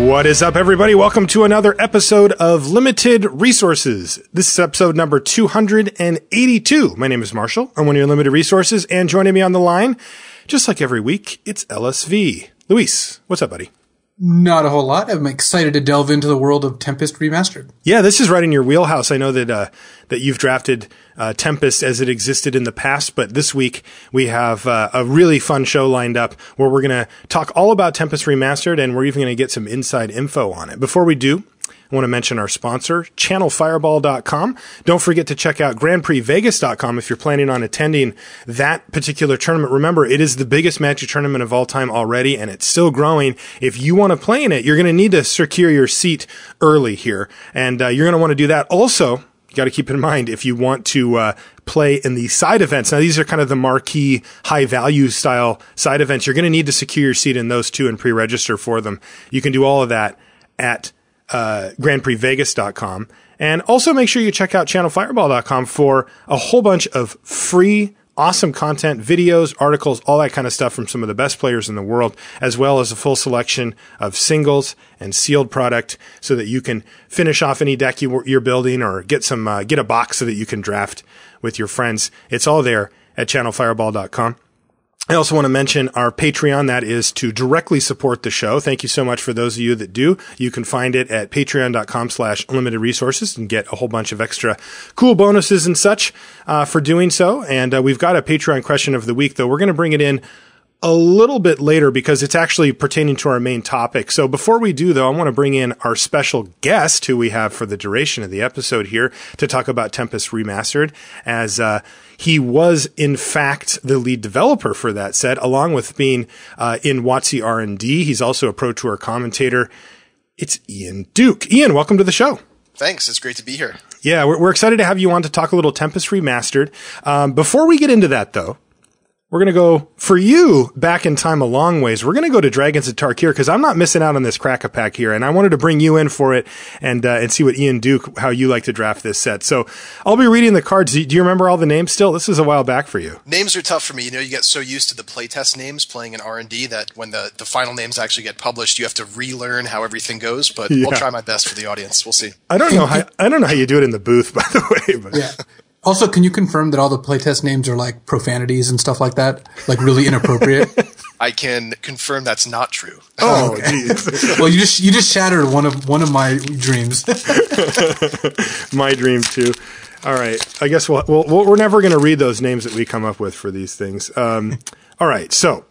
What is up, everybody? Welcome to another episode of Limited Resources. This is episode number 282. My name is Marshall. I'm one of your Limited Resources, and joining me on the line, just like every week, it's LSV. Luis, what's up, buddy? Not a whole lot. I'm excited to delve into the world of Tempest Remastered. Yeah, this is right in your wheelhouse. I know that that you've drafted Tempest as it existed in the past, but this week we have a really fun show lined up where we're going to talk all about Tempest Remastered, and we're even going to get some inside info on it. Before we do, I want to mention our sponsor, ChannelFireball.com. Don't forget to check out GrandPrixVegas.com if you're planning on attending that particular tournament. Remember, it is the biggest Magic tournament of all time already, and it's still growing. If you want to play in it, you're going to need to secure your seat early here, and you're going to want to do that. Also, you got to keep in mind, if you want to play in the side events, now these are kind of the marquee, high-value style side events, you're going to need to secure your seat in those too and pre-register for them. You can do all of that at GrandPrixVegas.com. And also make sure you check out ChannelFireball.com for a whole bunch of free, awesome content, videos, articles, all that kind of stuff from some of the best players in the world, as well as a full selection of singles and sealed product so that you can finish off any deck you're building or get a box so that you can draft with your friends. It's all there at ChannelFireball.com. I also want to mention our Patreon. That is to directly support the show. Thank you so much for those of you that do. You can find it at patreon.com/limitedresources and get a whole bunch of extra cool bonuses and such for doing so. And we've got a Patreon question of the week, though. We're going to bring it in a little bit later because it's actually pertaining to our main topic. So before we do, though, I want to bring in our special guest who we have for the duration of the episode here to talk about Tempest Remastered, as he was, in fact, the lead developer for that set, along with being in WotC R&D. He's also a Pro Tour commentator. It's Ian Duke. Ian, welcome to the show. Thanks. It's great to be here. Yeah, we're excited to have you on to talk a little Tempest Remastered. Before we get into that, though, we're going to go, for you, back in time a long ways. We're going to go to Dragons of Tarkir because I'm not missing out on this crack-a-pack here, and I wanted to bring you in for it and see what Ian Duke, how you like to draft this set. So I'll be reading the cards. Do you remember all the names still? This is a while back for you. Names are tough for me. You know, you get so used to the playtest names playing in R&D that when the final names actually get published, you have to relearn how everything goes, but I'll try my best for the audience. We'll see. I don't know how you do it in the booth, by the way. But. Yeah. Also, can you confirm that all the playtest names are like profanities and stuff like that? Like really inappropriate? I can confirm that's not true. Oh, jeez. Well, you just shattered one of my dreams. My dream too. All right. I guess we're never going to read those names that we come up with for these things. All right. So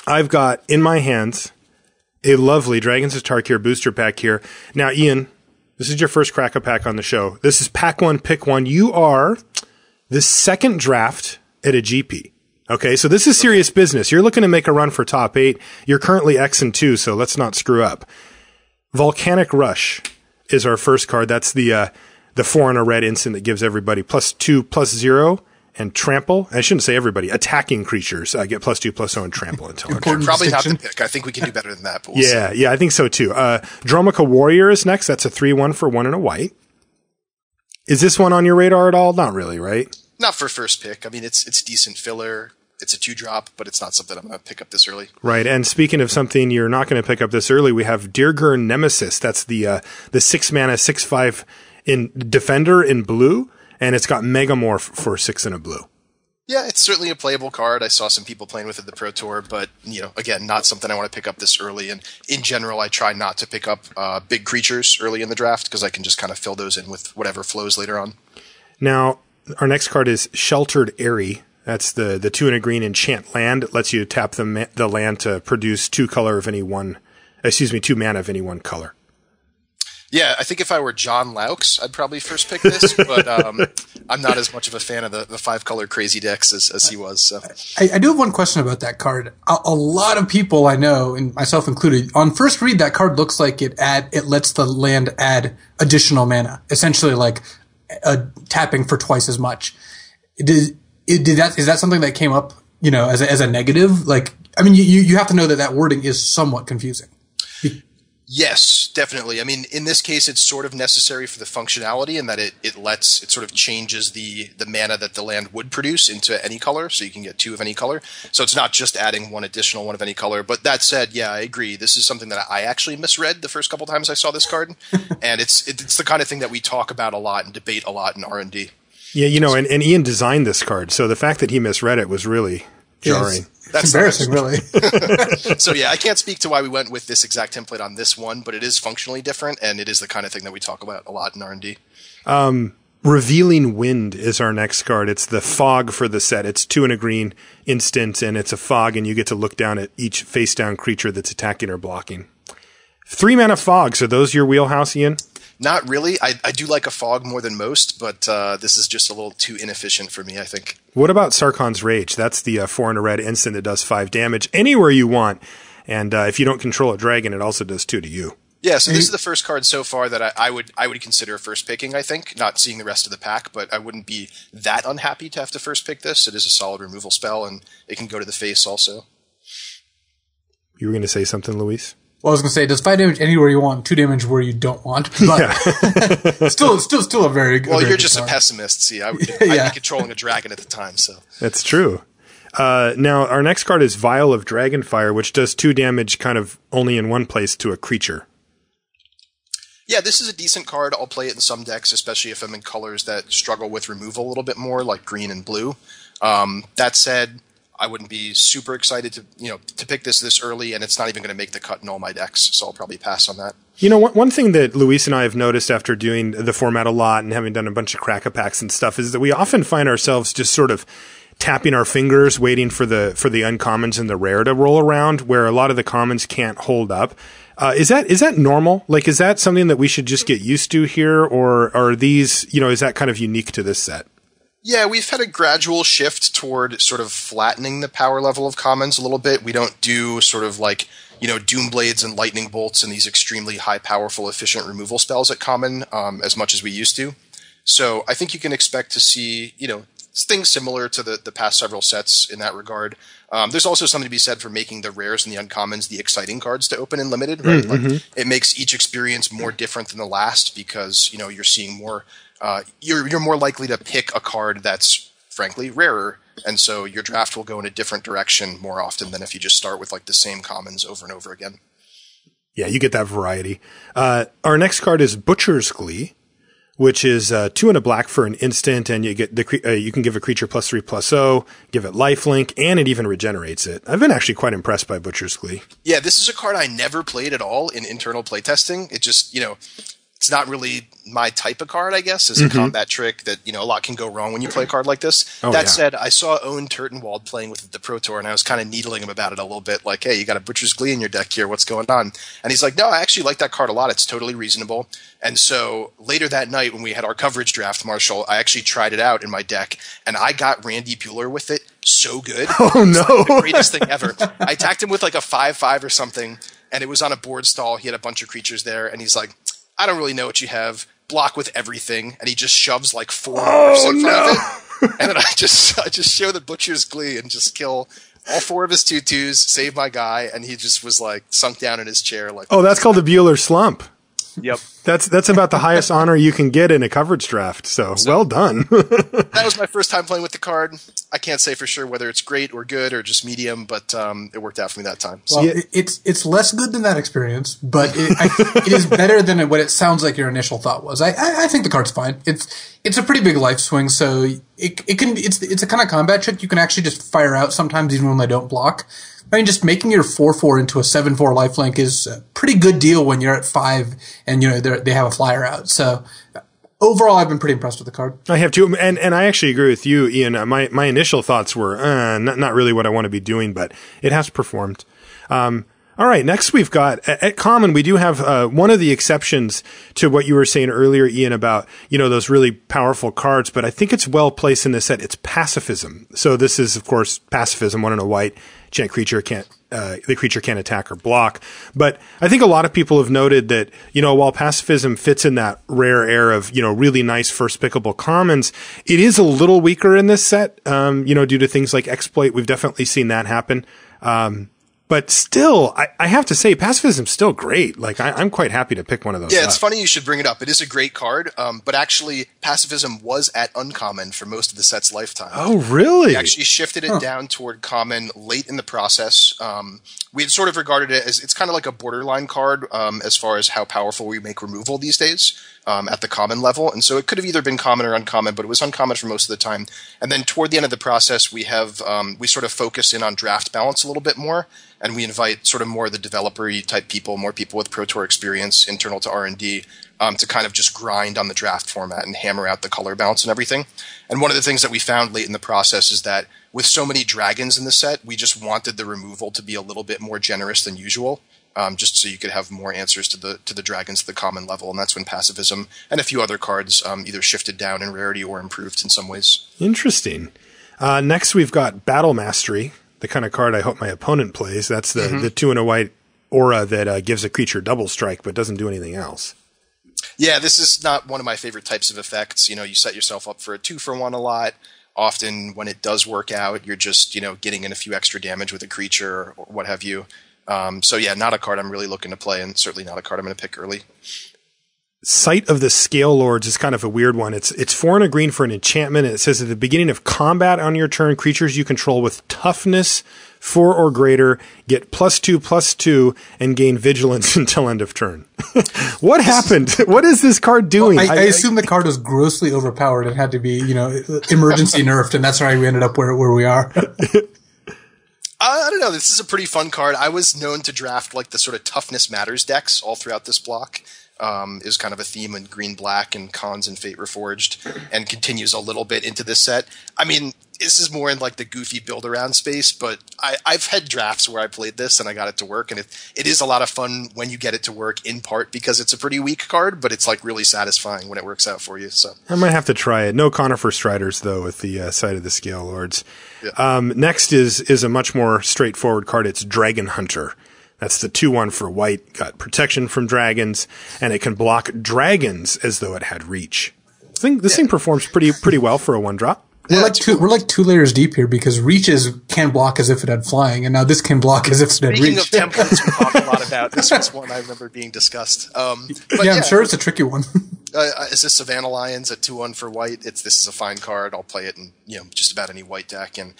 I've got in my hands a lovely Dragons of Tarkir booster pack here. Now, Ian, this is your first crack-a-pack on the show. This is pack one, pick one. You are the second draft at a GP. Okay, so this is serious business. You're looking to make a run for top 8. You're currently X and 2, so let's not screw up. Volcanic Rush is our first card. That's the 4 and a red instant that gives everybody +2/+0 and trample. I shouldn't say everybody. Attacking creatures get +2/+0 and trample until you probably have to pick. I think we can do better than that. But we'll see. Yeah, I think so too. Dromica Warrior is next. That's a 3/1 for 1 and a white. Is this one on your radar at all? Not really, right? Not for first pick. I mean, it's decent filler. It's a 2-drop, but it's not something I'm going to pick up this early. Right. And speaking of something you're not going to pick up this early, we have Dirger Nemesis. That's the 6-mana 6/5 in Defender in blue. And it's got Megamorph for 6 and a blue. Yeah, it's certainly a playable card. I saw some people playing with it at the Pro Tour, but, again, not something I want to pick up this early. And in general, I try not to pick up big creatures early in the draft because I can just kind of fill those in with whatever flows later on. Now, our next card is Sheltered Aerie. That's the 2 and a green enchant land. It lets you tap the land to produce 2 mana of any one color. Yeah, I think if I were John Laux, I'd probably first pick this, but I'm not as much of a fan of the 5-color crazy decks as he was. So. I do have one question about that card. A lot of people I know, and myself included, on first read, that card looks like it lets the land add additional mana, essentially like tapping for twice as much. Is that something that came up, as a negative? Like, I mean, you have to know that wording is somewhat confusing. Yes, definitely. I mean, in this case, it's sort of necessary for the functionality in that it sort of changes the mana that the land would produce into any color, so you can get 2 of any color. So it's not just adding one additional one of any color. But that said, yeah, I agree. This is something that I actually misread the first couple times I saw this card, and it's the kind of thing that we talk about a lot and debate a lot in R&D. Yeah, and Ian designed this card, so the fact that he misread it was really jarring. That's embarrassing, really. So yeah, I can't speak to why we went with this exact template on this one, but it is functionally different, and it is the kind of thing that we talk about a lot in R&D. Revealing Wind is our next card. It's the fog for the set. It's 2 and a green instant, and it's a fog, and you get to look down at each face-down creature that's attacking or blocking. 3 mana fogs. Are those your wheelhouse, Ian? Not really. I do like a fog more than most, but this is just a little too inefficient for me, I think. What about Sarkhan's Rage? That's the 4 and a red instant that does 5 damage anywhere you want. And if you don't control a dragon, it also does 2 to you. Yeah, so this is the first card so far that I would consider first picking, I think, not seeing the rest of the pack, but I wouldn't be that unhappy to have to first pick this. It is a solid removal spell, and it can go to the face also. You were going to say something, Luis? Well, I was going to say, it does 5 damage anywhere you want, 2 damage where you don't want, but still a very good. Well, you're just a pessimist. See, I'd be controlling a dragon at the time, so. That's true. Now, our next card is Vial of Dragonfire, which does 2 damage kind of only in one place to a creature. Yeah, this is a decent card. I'll play it in some decks, especially if I'm in colors that struggle with removal a little bit more, like green and blue. That said, I wouldn't be super excited to pick this early, and it's not even going to make the cut in all my decks, so I'll probably pass on that. You know, one thing that Luis and I have noticed after doing the format a lot and having done a bunch of crack-a-packs and stuff is that we often find ourselves just sort of tapping our fingers, waiting for the uncommons and the rare to roll around, where a lot of the commons can't hold up. Is that normal? Like, is that something that we should just get used to here, or are these, is that kind of unique to this set? Yeah, we've had a gradual shift toward sort of flattening the power level of commons a little bit. We don't do sort of like, Doomblades and Lightning Bolts and these extremely high, powerful, efficient removal spells at common as much as we used to. So I think you can expect to see, things similar to the past several sets in that regard. There's also something to be said for making the rares and the uncommons the exciting cards to open in Limited, right? Mm-hmm. It makes each experience more different than the last because, you're seeing more... you're more likely to pick a card that's, frankly, rarer, and so your draft will go in a different direction more often than if you just start with like the same commons over and over again. Yeah, you get that variety. Our next card is Butcher's Glee, which is 2 and a black for an instant, and you get you can give a creature +3/+0, give it lifelink, and it even regenerates it. I've been actually quite impressed by Butcher's Glee. Yeah, this is a card I never played at all in internal playtesting. It just, it's not really my type of card, I guess, as a combat trick that, a lot can go wrong when you play a card like this. That said, I saw Owen Turtenwald playing with the Pro Tour, and I was kind of needling him about it a little bit, like, hey, you got a Butcher's Glee in your deck here, what's going on? And he's like, no, I actually like that card a lot, it's totally reasonable. And so later that night when we had our coverage draft, Marshall, I actually tried it out in my deck, and I got Randy Bueller with it so good. Oh, no. Like the greatest thing ever. I attacked him with like a 5/5 or something, and it was on a board stall, he had a bunch of creatures there, and he's like, I don't really know what you have. Block with everything, and he just shoves like 4 morphs in front of it. And then I just show the Butcher's Glee and just kill all 4 of his 2/2s, save my guy, and he just was like sunk down in his chair. Like, oh, that's called the Bueller slump. Yep. That's about the highest honor you can get in a coverage draft. So well done. That was my first time playing with the card. I can't say for sure whether it's great or good or just medium, but it worked out for me that time. So. Well, it's less good than that experience, but it is better than what it sounds like your initial thought was. I think the card's fine. It's a pretty big life swing, so it's a kind of combat trick you can actually just fire out sometimes even when they don't block. I mean, just making your 4/4 into a 7/4 lifelink is a pretty good deal when you're at 5 and they have a flyer out. So overall, I've been pretty impressed with the card. I have too, and I actually agree with you, Ian. My initial thoughts were not really what I want to be doing, but it has performed. All right, next we've got, at Common, we do have one of the exceptions to what you were saying earlier, Ian, about, those really powerful cards, but I think it's well placed in this set. It's Pacifism. So this is, of course, Pacifism, 1 and a white. The creature can't attack or block. But I think a lot of people have noted that, while Pacifism fits in that rare air of, really nice first pickable commons, it is a little weaker in this set, due to things like Exploit. We've definitely seen that happen. But still, I have to say, Pacifism's still great. Like, I'm quite happy to pick one of those. Yeah, it's funny you should bring it up. It is a great card, but actually, Pacifism was at uncommon for most of the set's lifetime. Oh, really? We actually shifted it down toward common late in the process. We had sort of regarded it as, it's kind of like a borderline card as far as how powerful we make removal these days at the common level. And so it could have either been common or uncommon, but it was uncommon for most of the time. And then toward the end of the process, we have we sort of focus in on draft balance a little bit more. And we invite sort of more of the developer-y type people, more people with Pro Tour experience internal to R&D, to kind of just grind on the draft format and hammer out the color balance and everything. And one of the things that we found late in the process is that with so many dragons in the set, we just wanted the removal to be a little bit more generous than usual, just so you could have more answers to the dragons at the common level. And that's when Pacifism and a few other cards either shifted down in rarity or improved in some ways. Interesting. Next, we've got Battle Mastery. The kind of card I hope my opponent plays. That's the 2 and a white aura that gives a creature double strike but doesn't do anything else. Yeah, this is not one of my favorite types of effects. You know, you set yourself up for a 2-for-1 a lot. Often when it does work out, you're just, getting in a few extra damage with a creature or what have you. So yeah, not a card I'm really looking to play, and certainly not a card I'm going to pick early. Sight of the Scale Lords is kind of a weird one. It's 4 and a green for an enchantment. It says at the beginning of combat on your turn, creatures you control with toughness 4 or greater get +2/+2 and gain vigilance until end of turn. What happened? What is this card doing? Well, I assume the card was grossly overpowered and had to be, emergency nerfed, and that's why we ended up where we are. I don't know. This is a pretty fun card. I was known to draft like the sort of Toughness Matters decks all throughout this block. Is kind of a theme in green-black and Cons and Fate Reforged, and continues a little bit into this set. I mean, this is more in like the goofy build-around space, but I've had drafts where I played this and I got it to work, and it is a lot of fun when you get it to work, in part because it's a pretty weak card, but it's like really satisfying when it works out for you. So I might have to try it. No Conifer Striders, though, with the Sight of the Scale Lords. Yeah. Next is a much more straightforward card. It's Dragon Hunter. That's the 2/1 for white, got protection from dragons, and it can block dragons as though it had reach. I think this thing performs pretty well for a 1-drop. We're like 2 layers deep here, because reaches can block as if it had flying, and now this can block as if it had reach. Speaking of templates, we talked a lot about. This was one I remember being discussed. But I'm sure it's a tricky one. Is this Savannah Lions at 2/1 for white? This is a fine card. I'll play it in just about any white deck. And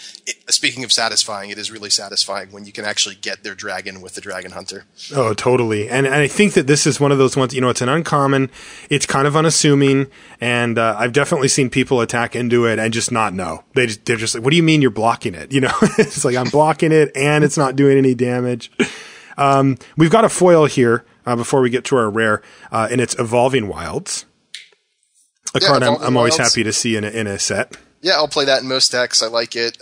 speaking of satisfying, it is really satisfying when you can actually get their dragon with the Dragon Hunter. Oh, totally. And I think that this is one of those ones. It's an uncommon. It's kind of unassuming, and I've definitely seen people attack into it and just not know. They're just like, "What do you mean you're blocking it?" It's like, I'm blocking it and it's not doing any damage. We've got a foil here. Before we get to our rare, and it's Evolving Wilds, a card I'm always happy to see in a set. Yeah, I'll play that in most decks. I like it.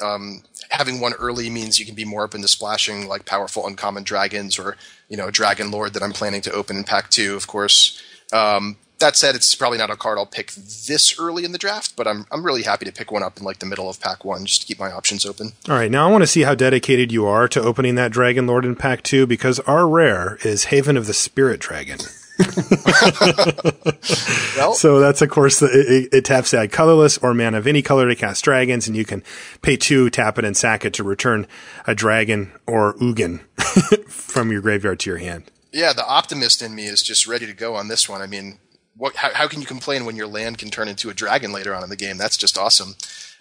Having one early means you can be more open to splashing like powerful uncommon dragons, or a Dragon Lord that I'm planning to open in Pack 2, of course. That said, it's probably not a card I'll pick this early in the draft, but I'm really happy to pick one up in like the middle of Pack 1 just to keep my options open. All right, now I want to see how dedicated you are to opening that Dragon Lord in Pack 2, because our rare is Haven of the Spirit Dragon. Well, so that's, of course, it taps to add colorless or mana of any color to cast dragons, and you can pay 2, tap it, and sack it to return a dragon or Ugin from your graveyard to your hand. Yeah, the optimist in me is just ready to go on this one. I mean, how can you complain when your land can turn into a dragon later on in the game? That's just awesome.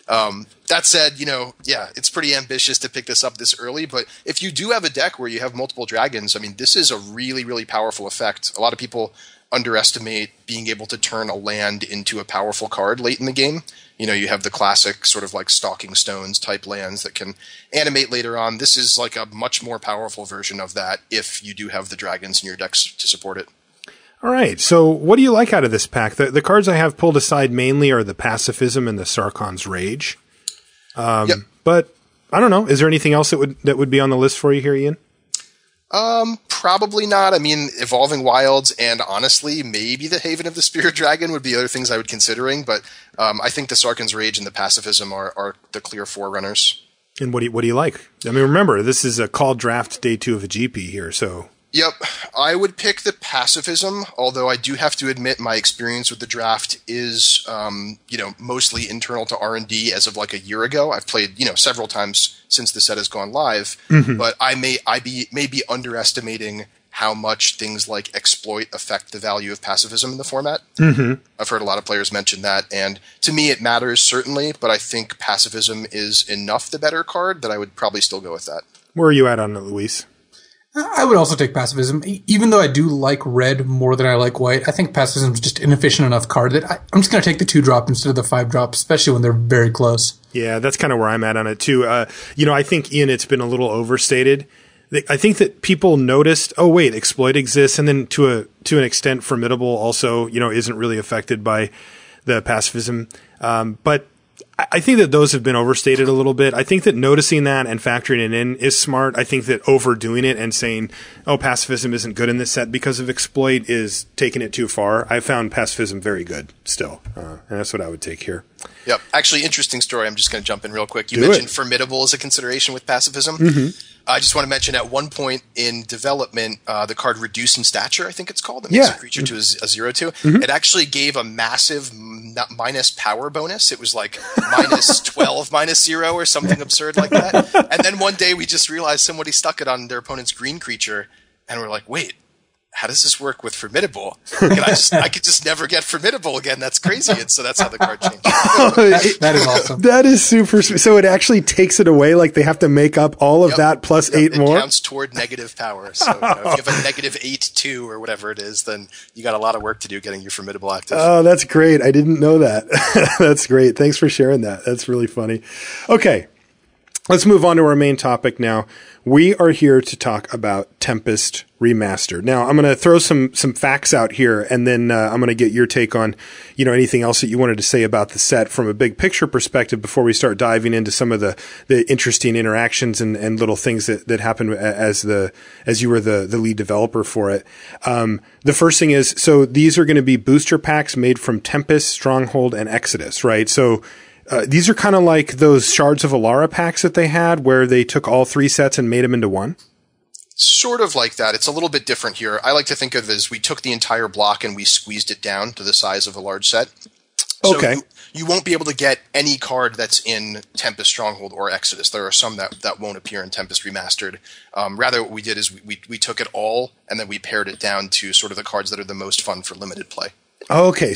That said, it's pretty ambitious to pick this up this early, but if you do have a deck where you have multiple dragons, I mean, this is a really, really powerful effect. A lot of people underestimate being able to turn a land into a powerful card late in the game. You have the classic sort of like Stalking Stones type lands that can animate later on. This is like a much more powerful version of that if you do have the dragons in your decks to support it. All right, so what do you like out of this pack? The cards I have pulled aside mainly are the Pacifism and the Sarkhan's Rage. Yep. But I don't know. Is there anything else that would be on the list for you here, Ian? Probably not. I mean, Evolving Wilds and honestly, maybe the Haven of the Spirit Dragon would be other things I would considering. But I think the Sarkhan's Rage and the Pacifism are the clear forerunners. And what do you like? I mean, remember, this is a called draft day 2 of a GP here, so Yep, I would pick the pacifism, although I do have to admit my experience with the draft is, mostly internal to R&D as of like a year ago. I've played, several times since the set has gone live, but I may be underestimating how much things like exploit affect the value of pacifism in the format. I've heard a lot of players mention that, and to me it matters certainly, but I think pacifism is enough the better card that I would probably still go with that. Where are you at on it, Luis? I would also take pacifism. Even though I do like red more than I like white, I think pacifism is just an efficient enough card that I'm just going to take the 2-drop instead of the 5-drop, especially when they're very close. Yeah, that's kind of where I'm at on it too. I think, Ian, it's been a little overstated. I think that people noticed, oh wait, exploit exists, and then to an extent, formidable also, isn't really affected by the pacifism. But I think that those have been overstated a little bit. I think that noticing that and factoring it in is smart. I think that overdoing it and saying, oh, pacifism isn't good in this set because of exploit is taking it too far. I found pacifism very good still. And that's what I would take here. Yep. Actually, interesting story. I'm just going to jump in real quick. You mentioned formidable as a consideration with pacifism. I just want to mention at one point in development, the card Reduce in Stature, I think it's called, that makes a creature to a 0/2. It actually gave a massive minus power bonus. It was like minus 12, minus 0 or something absurd like that. And then one day we just realized somebody stuck it on their opponent's green creature, and we're like, wait, how does this work with Formidable? I could just never get Formidable again. That's crazy. And so that's how the card changed. That is awesome. That is super sweet. So it actually takes it away. Like they have to make up all of that plus 8 more. It counts toward negative power. So if you have a negative 8/2 or whatever it is, then you got a lot of work to do getting your Formidable active. Oh, that's great. I didn't know that. That's great. Thanks for sharing that. That's really funny. Okay. Let's move on to our main topic now. We are here to talk about Tempest Remastered. Now, I'm going to throw some facts out here, and then I'm going to get your take on, anything else that you wanted to say about the set from a big picture perspective before we start diving into some of the interesting interactions and little things that happened as you were the lead developer for it. The first thing is, so these are going to be booster packs made from Tempest, Stronghold, and Exodus, right? So these are kind of like those Shards of Alara packs that they had where they took all 3 sets and made them into one? Sort of like that. It's a little bit different here. I like to think of it as we took the entire block and we squeezed it down to the size of a large set. Okay. So you won't be able to get any card that's in Tempest, Stronghold, or Exodus. There are some that won't appear in Tempest Remastered. Rather, what we did is we took it all and then we pared it down to sort of the cards that are the most fun for limited play. Okay,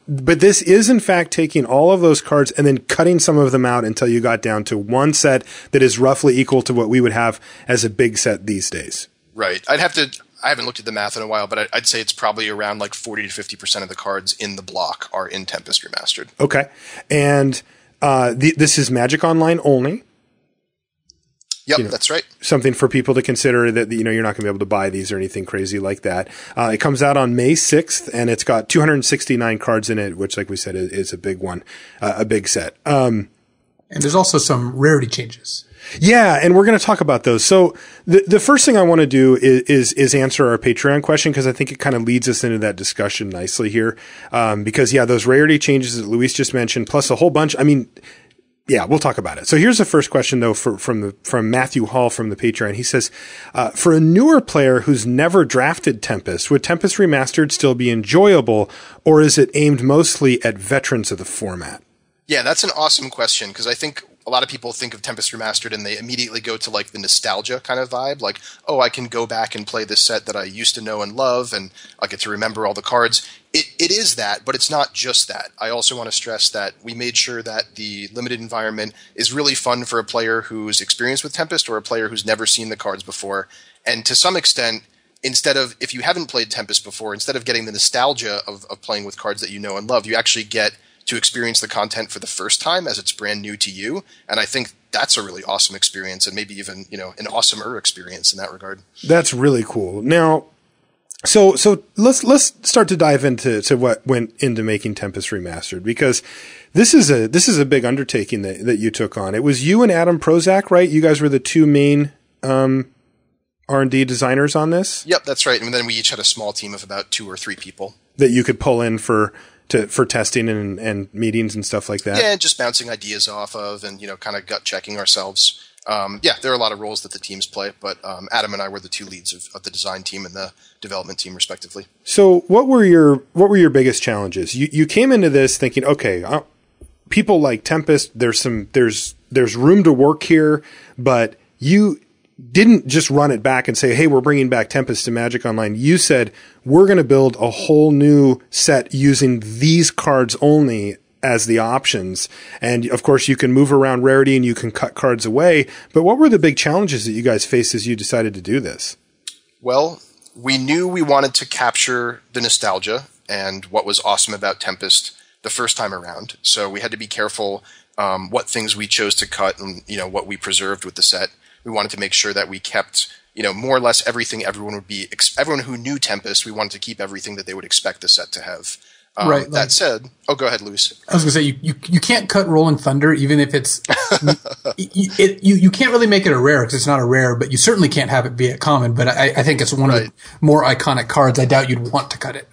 but this is in fact taking all of those cards and then cutting some of them out until you got down to one set that is roughly equal to what we would have as a big set these days. Right. I haven't looked at the math in a while, but I'd say it's probably around like 40 to 50% of the cards in the block are in Tempest Remastered. Okay. And this is Magic Online only. Yep, that's right. Something for people to consider that, you're not going to be able to buy these or anything crazy like that. It comes out on May 6th, and it's got 269 cards in it, which, like we said, is a big one, a big set. And there's also some rarity changes. Yeah, and we're going to talk about those. So the first thing I want to do is answer our Patreon question, because I think it kind of leads us into that discussion nicely here. Because, those rarity changes that Luis just mentioned, plus a whole bunch. Yeah, we'll talk about it. So here's the first question, though, from Matthew Hall from the Patreon. He says, for a newer player who's never drafted Tempest, would Tempest Remastered still be enjoyable, or is it aimed mostly at veterans of the format? Yeah, that's an awesome question, because I think a lot of people think of Tempest Remastered and they immediately go to like the nostalgia kind of vibe, like, oh, I can go back and play this set that I used to know and love, and I get to remember all the cards. It is that, but it's not just that. I also want to stress that we made sure that the limited environment is really fun for a player who's experienced with Tempest or a player who's never seen the cards before. And to some extent, if you haven't played Tempest before, instead of getting the nostalgia of playing with cards that you know and love, you actually get to experience the content for the first time as it's brand new to you. And I think that's a really awesome experience, and maybe even, an awesomer experience in that regard. That's really cool. Now, so let's start to dive into what went into making Tempest Remastered, because this is a big undertaking that you took on. It was you and Adam Prozac, right? You guys were the 2 main R&D designers on this? Yep, that's right. And then we each had a small team of about 2 or 3 people that you could pull in for testing and meetings and stuff like that. Yeah, and just bouncing ideas off of and, kind of gut checking ourselves. Yeah, there are a lot of roles that the teams play, but Adam and I were the two leads of the design team and the development team, respectively. So what were your biggest challenges? You came into this thinking, okay, people like Tempest, there's room to work here, but you didn't just run it back and say, hey, we're bringing back Tempest to Magic Online. You said, we're going to build a whole new set using these cards only as the options. And of course, you can move around Rarity and you can cut cards away. But what were the big challenges that you guys faced as you decided to do this? Well, we knew we wanted to capture the nostalgia and what was awesome about Tempest the first time around. So we had to be careful what things we chose to cut and what we preserved with the set. We wanted to make sure that we kept more or less everything everyone who knew Tempest, we wanted to keep everything that they would expect the set to have. Right. That said, go ahead, Luis. I was going to say, you can't cut Rolling Thunder, even if it's, you can't really make it a rare because it's not a rare, but you certainly can't have it be a common. But I think it's one of the more iconic cards. I doubt you'd want to cut it.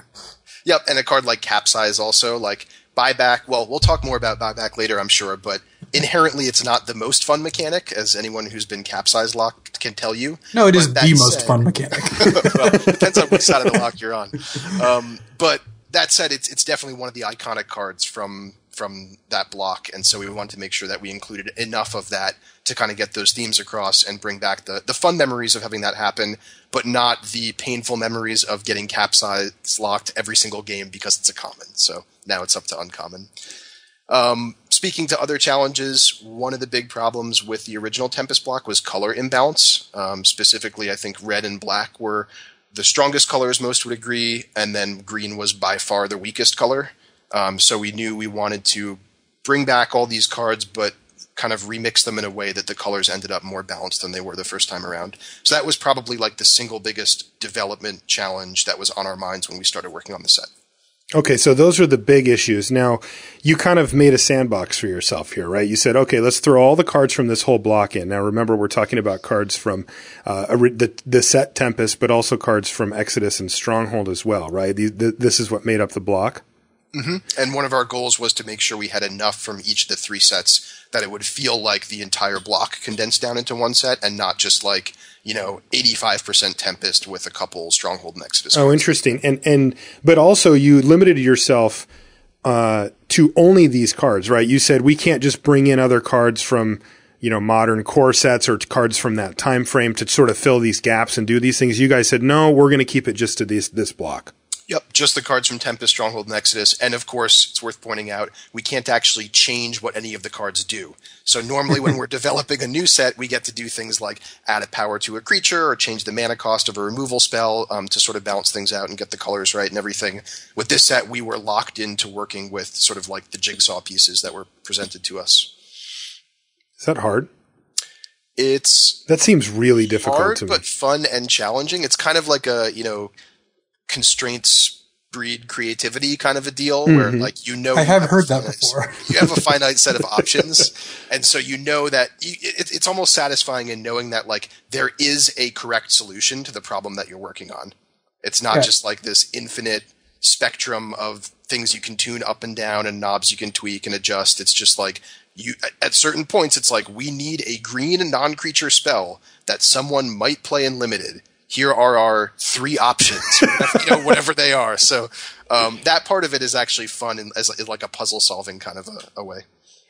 Yep. And a card like Capsize also, like buyback. Well, we'll talk more about buyback later, I'm sure, but inherently it's not the most fun mechanic, as anyone who's been Capsize locked can tell you. No, it is the most fun mechanic. Well, depends on which side of the lock you're on. But that said, it's definitely one of the iconic cards from that block, and so we wanted to make sure that we included enough of that to kind of get those themes across and bring back the fun memories of having that happen, but not the painful memories of getting Capsize locked every single game because it's a common. So now it's up to uncommon. Speaking to other challenges, one of the big problems with the original Tempest block was color imbalance. Specifically, I think red and black were the strongest colors, most would agree, and then green was by far the weakest color. So we knew we wanted to bring back all these cards, but kind of remix them in a way that the colors ended up more balanced than they were the first time around. So that was probably like the single biggest development challenge that was on our minds when we started working on the set. Okay, so those are the big issues. Now, you kind of made a sandbox for yourself here, right? You said, okay, let's throw all the cards from this whole block in. Now, remember, we're talking about cards from the set Tempest, but also cards from Exodus and Stronghold as well, right? This is what made up the block? Mm-hmm. And one of our goals was to make sure we had enough from each of the three sets that it would feel like the entire block condensed down into one set and not just like, 85% Tempest with a couple Stronghold and Exodus cards. Oh, interesting. But also you limited yourself to only these cards, right? You said we can't just bring in other cards from, modern core sets or cards from that time frame to sort of fill these gaps and do these things. You guys said, no, we're going to keep it just to this block. Yep, just the cards from Tempest, Stronghold, and Exodus. And of course, it's worth pointing out, we can't actually change what any of the cards do. So normally when we're developing a new set, we get to do things like add a power to a creature or change the mana cost of a removal spell to sort of balance things out and get the colors right and everything. With this set, we were locked into working with sort of like the jigsaw pieces that were presented to us. Is that hard? That seems really difficult hard, to me. But fun and challenging. It's kind of like a, constraints breed creativity kind of a deal where like I have heard that before. You have a finite set of options, and so that it's almost satisfying in knowing that like there is a correct solution to the problem that you're working on. It's not just like this infinite spectrum of things you can tune up and down and knobs you can tweak and adjust. It's just like at certain points it's like we need a green non-creature spell that someone might play in limited. Here are our three options, whatever they are. So that part of it is actually fun and as like a puzzle solving kind of a way.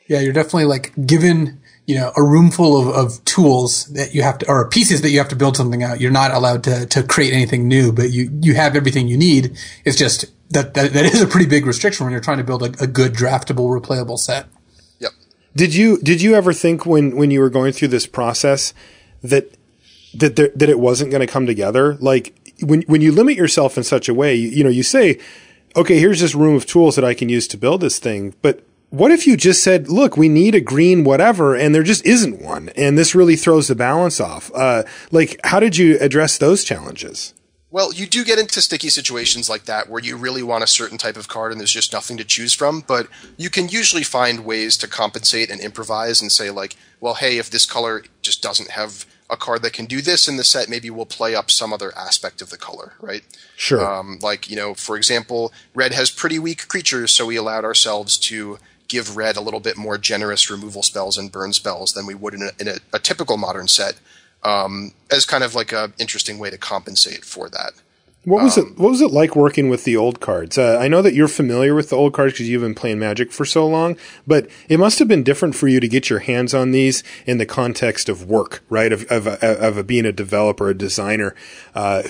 Yeah, you're definitely like given, a room full of tools that you have to, or pieces that you have to build something out. You're not allowed to create anything new, but you have everything you need. It's just that is a pretty big restriction when you're trying to build a good draftable, replayable set. Yep. Did you ever think when you were going through this process that it wasn't going to come together? Like when you limit yourself in such a way, you say, okay, here's this room of tools that I can use to build this thing. But what if you just said, look, we need a green whatever, and there just isn't one. And this really throws the balance off. How did you address those challenges? Well, you do get into sticky situations like that where you really want a certain type of card and there's just nothing to choose from, but you can usually find ways to compensate and improvise and say like, well, hey, if this color just doesn't have a card that can do this in the set, maybe we'll play up some other aspect of the color, right? Sure. For example, red has pretty weak creatures, so we allowed ourselves to give red a little bit more generous removal spells and burn spells than we would in a typical modern set, as kind of like a interesting way to compensate for that. What was it like working with the old cards? I know that you're familiar with the old cards because you've been playing Magic for so long, but it must have been different for you to get your hands on these in the context of work, right? Of being a developer, a designer,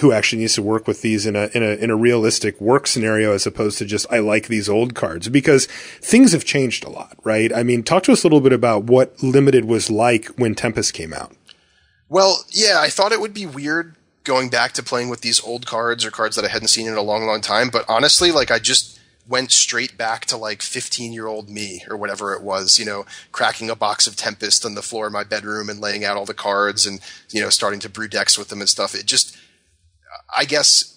who actually needs to work with these in a realistic work scenario, as opposed to just, I like these old cards, because things have changed a lot, right? I mean, talk to us a little bit about what Limited was like when Tempest came out. Well, yeah, I thought it would be weird going back to playing with these old cards or cards that I hadn't seen in a long, long time. But honestly, like, I just went straight back to like 15-year-old me or whatever it was, you know, cracking a box of Tempest on the floor of my bedroom and laying out all the cards and, you know, starting to brew decks with them and stuff. It just, I guess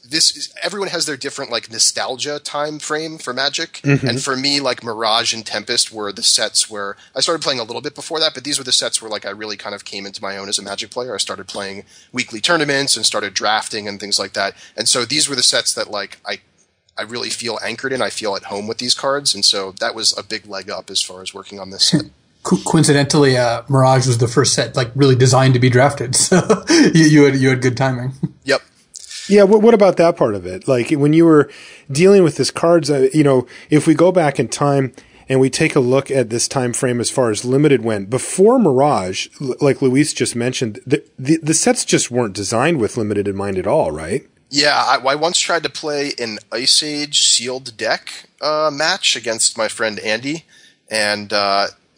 everyone has their different like nostalgia time frame for Magic. Mm-hmm. And for me, like Mirage and Tempest were the sets where I started playing a little bit before that, but these were the sets where like I really kind of came into my own as a Magic player. I started playing weekly tournaments and started drafting and things like that. And so these were the sets that like I really feel anchored in. I feel at home with these cards. And so that was a big leg up as far as working on this set. Coincidentally, Mirage was the first set like really designed to be drafted. So you had good timing. Yep. Yeah, what about that part of it? Like, when you were dealing with this cards, you know, if we go back in time and we take a look at this time frame as far as Limited went, before Mirage, like Luis just mentioned, the sets just weren't designed with Limited in mind at all, right? Yeah, I once tried to play an Ice Age sealed deck match against my friend Andy, and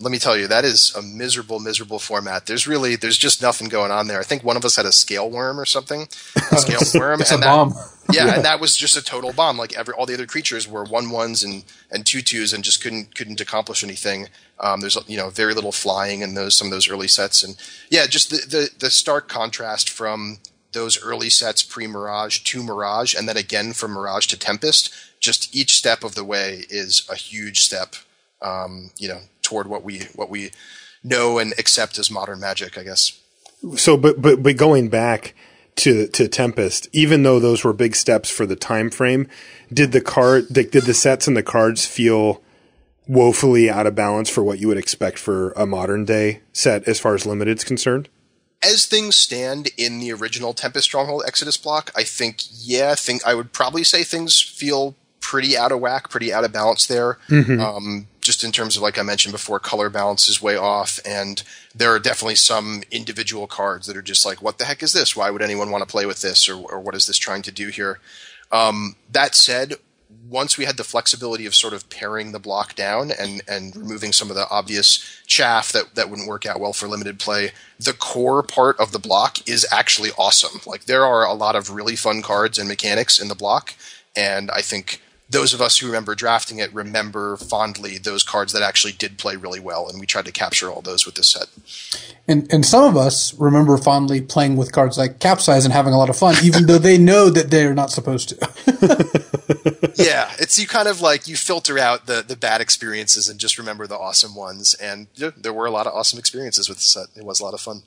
let me tell you, that is a miserable, miserable format. There's just nothing going on there. I think one of us had a scale worm or something. A scale worm. It's a bomb. Yeah, and that was just a total bomb. Like all the other creatures were 1/1s and 2/2s and just couldn't accomplish anything. There's very little flying in some of those early sets, and yeah, just the stark contrast from those early sets pre-Mirage to Mirage, and then again from Mirage to Tempest. Just each step of the way is a huge step. Toward what we know and accept as modern Magic, I guess. So, but going back to Tempest, even though those were big steps for the time frame, did the sets and the cards feel woefully out of balance for what you would expect for a modern day set as far as Limited's concerned? As things stand in the original Tempest Stronghold Exodus block, I I would probably say things feel pretty out of whack, pretty out of balance there. Mm-hmm. Just in terms of, like I mentioned before, color balance is way off, and there are definitely some individual cards that are just like, what the heck is this? Why would anyone want to play with this? Or what is this trying to do here? That said, once we had the flexibility of sort of paring the block down and removing some of the obvious chaff that wouldn't work out well for Limited play, the core part of the block is actually awesome. Like, there are a lot of really fun cards and mechanics in the block, and I think those of us who remember drafting it remember fondly those cards that actually did play really well, and we tried to capture all those with this set. And some of us remember fondly playing with cards like Capsize and having a lot of fun, even though they know that they're not supposed to. Yeah, it's you kind of like you filter out the bad experiences and just remember the awesome ones, and there were a lot of awesome experiences with the set. It was a lot of fun.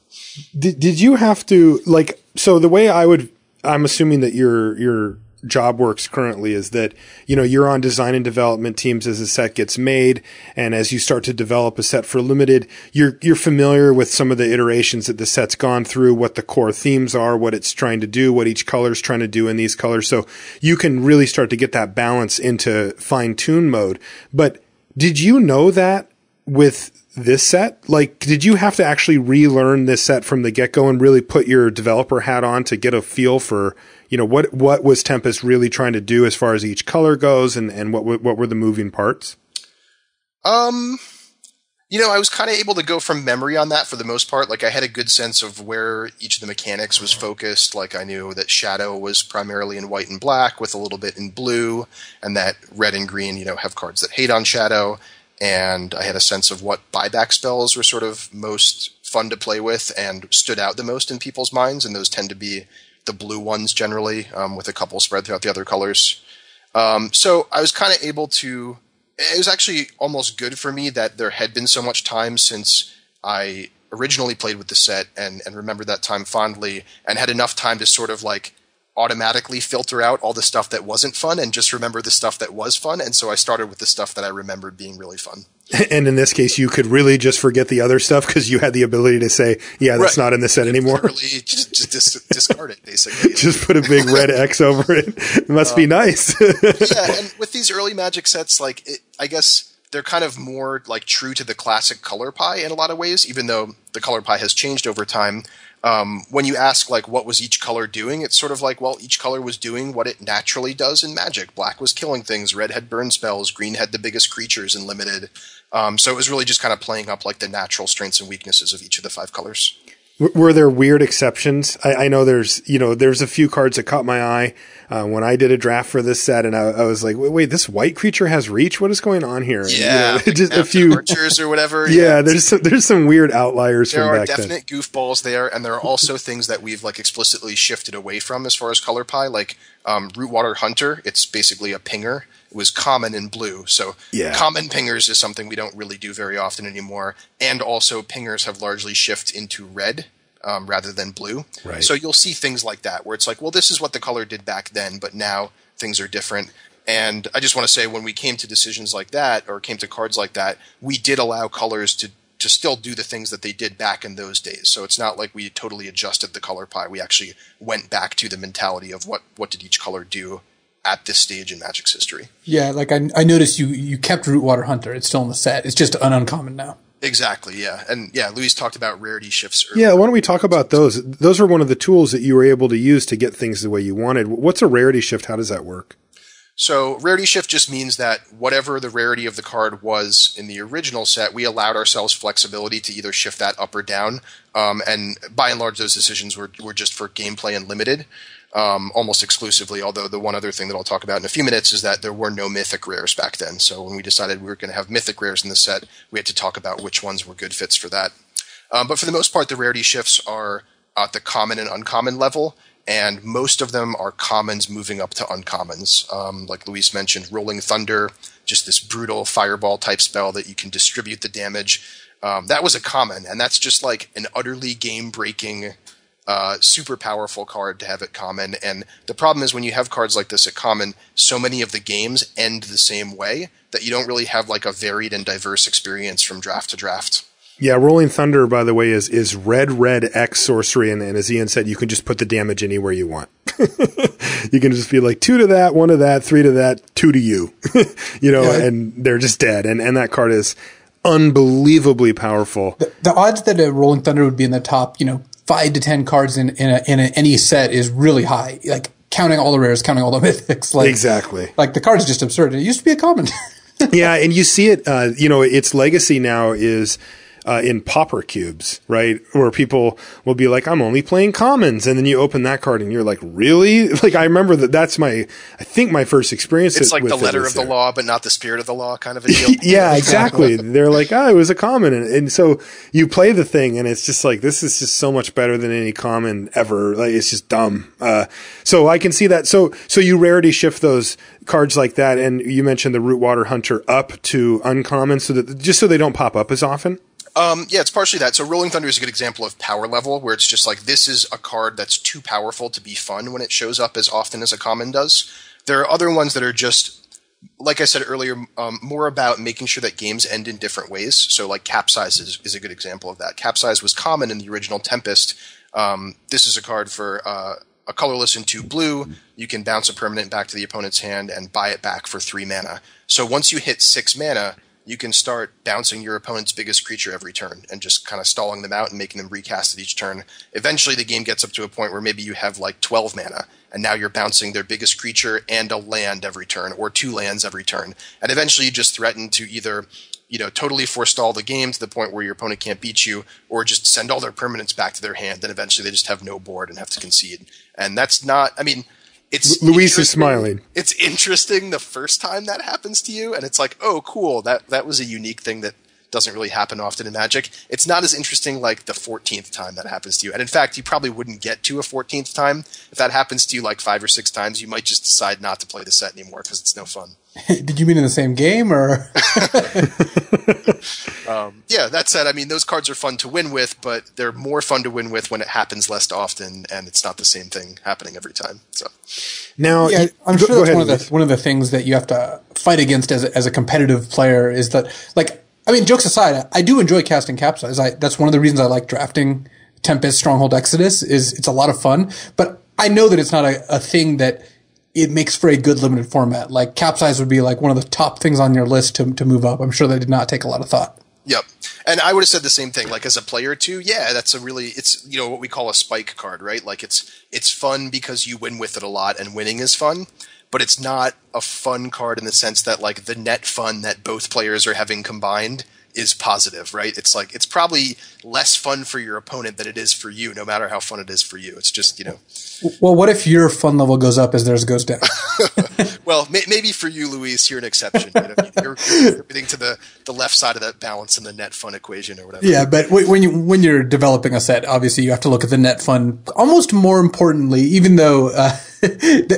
Did you have to, like, so the way I'm assuming that your job works currently is that, you're on design and development teams as a set gets made, and as you start to develop a set for Limited, you're familiar with some of the iterations that the set's gone through, what the core themes are, what it's trying to do, what each color's trying to do in these colors. So you can really start to get that balance into fine-tune mode. But did you know that with this set? Like, did you have to actually relearn this set from the get-go and really put your developer hat on to get a feel for, what was Tempest really trying to do as far as each color goes, and what were the moving parts? I was kind of able to go from memory on that for the most part. Like, I had a good sense of where each of the mechanics was focused. Like, I knew that Shadow was primarily in white and black with a little bit in blue, and that red and green, have cards that hate on Shadow. And I had a sense of what buyback spells were sort of most fun to play with and stood out the most in people's minds, and those tend to be the blue ones generally, with a couple spread throughout the other colors. So I was kind of able to... It was actually almost good for me that there had been so much time since I originally played with the set and remembered that time fondly, and had enough time to sort of like automatically filter out all the stuff that wasn't fun and just remember the stuff that was fun. And so I started with the stuff that I remembered being really fun. And in this case, you could really just forget the other stuff because you had the ability to say, yeah, that's not in the set anymore. Really just discard it, basically. Just put a big red X over it. It must be nice. Yeah, and with these early Magic sets, I guess they're kind of more like true to the classic color pie in a lot of ways, even though the color pie has changed over time. When you ask, like, what was each color doing, it's sort of like, well, each color was doing what it naturally does in Magic. Black was killing things, red had burn spells, green had the biggest creatures in limited. So it was really just kind of playing up, like, the natural strengths and weaknesses of each of the 5 colors. Were there weird exceptions? I know there's a few cards that caught my eye when I did a draft for this set, and I was like, wait, this white creature has reach? What is going on here? Yeah, just a few archers or whatever. Yeah, there's some weird outliers from back then. There are definite goofballs there, and there are also things that we've like explicitly shifted away from as far as color pie, like Rootwater Hunter. It's basically a pinger. It was common in blue, so common pingers is something we don't really do very often anymore. And also, pingers have largely shifted into red rather than blue. Right. So you'll see things like that, where it's like, well, this is what the color did back then, but now things are different. And I just want to say, when we came to decisions like that, or came to cards like that, we did allow colors to still do the things that they did back in those days. So it's not like we totally adjusted the color pie. We actually went back to the mentality of what did each color do at this stage in Magic's history. Yeah, like I noticed you kept Rootwater Hunter. It's still in the set. It's just an uncommon now. Exactly, yeah. And yeah, Luis talked about rarity shifts earlier. Yeah, why don't we talk about those? Those are one of the tools that you were able to use to get things the way you wanted. What's a rarity shift? How does that work? So rarity shift just means that whatever the rarity of the card was in the original set, we allowed ourselves flexibility to either shift that up or down. And by and large, those decisions were just for gameplay and limited. Almost exclusively, although the one other thing that I'll talk about in a few minutes is that there were no Mythic rares back then. So when we decided we were going to have Mythic rares in the set, we had to talk about which ones were good fits for that. But for the most part, the rarity shifts are at the common and uncommon level, and most of them are commons moving up to uncommons. Like Luis mentioned, Rolling Thunder, just this brutal fireball type spell that you can distribute the damage. That was a common, and that's just like an utterly game-breaking super powerful card to have at common. And the problem is when you have cards like this at common, so many of the games end the same way that you don't really have like a varied and diverse experience from draft to draft. Yeah, Rolling Thunder, by the way, is red X sorcery, and as Ian said, you can just put the damage anywhere you want. You can just be like 2 to that, 1 to that, 3 to that, 2 to you, and they're just dead. And that card is unbelievably powerful. The odds that a Rolling Thunder would be in the top, 5 to 10 cards in any set is really high. Like counting all the rares, counting all the mythics. Like, exactly. Like the card is just absurd. It used to be a common. Yeah, and you see it. Its legacy now is in pauper cubes, right? Where people will be like, I'm only playing commons. And then you open that card and you're like, really? Like, I remember that's I think my first experience. It's like the letter of the law, but not the spirit of the law kind of a deal. Yeah, exactly. They're like, it was a common. And so you play the thing and it's just like, this is just so much better than any common ever. Like, it's just dumb. So I can see that. So you rarity shift those cards like that. And you mentioned the Rootwater Hunter up to uncommon just so they don't pop up as often. Yeah, it's partially that. So Rolling Thunder is a good example of power level, where it's just like, this is a card that's too powerful to be fun when it shows up as often as a common does. There are other ones that are just, like I said earlier, more about making sure that games end in different ways. So like Capsize is a good example of that. Capsize was common in the original Tempest. This is a card for a colorless and 2 blue. You can bounce a permanent back to the opponent's hand and buy it back for 3 mana. So once you hit 6 mana, you can start bouncing your opponent's biggest creature every turn and just kind of stalling them out and making them recast at each turn. Eventually, the game gets up to a point where maybe you have like 12 mana, and now you're bouncing their biggest creature and a land every turn, or 2 lands every turn. And eventually, you just threaten to either, totally forestall the game to the point where your opponent can't beat you, or just send all their permanents back to their hand, and eventually they just have no board and have to concede. And that's not, Luis is smiling. It's interesting the first time that happens to you, and it's like, oh, cool. That was a unique thing that doesn't really happen often in Magic. It's not as interesting like the 14th time that happens to you. And in fact, you probably wouldn't get to a 14th time. If that happens to you like 5 or 6 times, you might just decide not to play the set anymore because it's no fun. Did you mean in the same game, or? Yeah, that said, I mean, those cards are fun to win with, but they're more fun to win with when it happens less often, and it's not the same thing happening every time. So now, yeah, I'm sure that's one of the things that you have to fight against as a competitive player is that, like, I mean, jokes aside, I do enjoy casting Capsize. That's one of the reasons I like drafting Tempest, Stronghold, Exodus. Is it's a lot of fun, but I know that it's not a thing that it makes for a good limited format. Like Capsize would be like one of the top things on your list to move up. I'm sure they did not take a lot of thought. Yep. And I would have said the same thing. Like as a player too, yeah, that's it's what we call a spike card, right? Like it's fun because you win with it a lot, and winning is fun. But it's not a fun card in the sense that like the net fun that both players are having combined is positive, right? It's like it's probably less fun for your opponent than it is for you, no matter how fun it is for you. It's just, Well, what if your fun level goes up as theirs goes down? Well, maybe for you, Luis, you're an exception. You're contributing to the left side of that balance in the net fun equation or whatever. Yeah, but when you're developing a set, obviously you have to look at the net fun almost more importantly, even though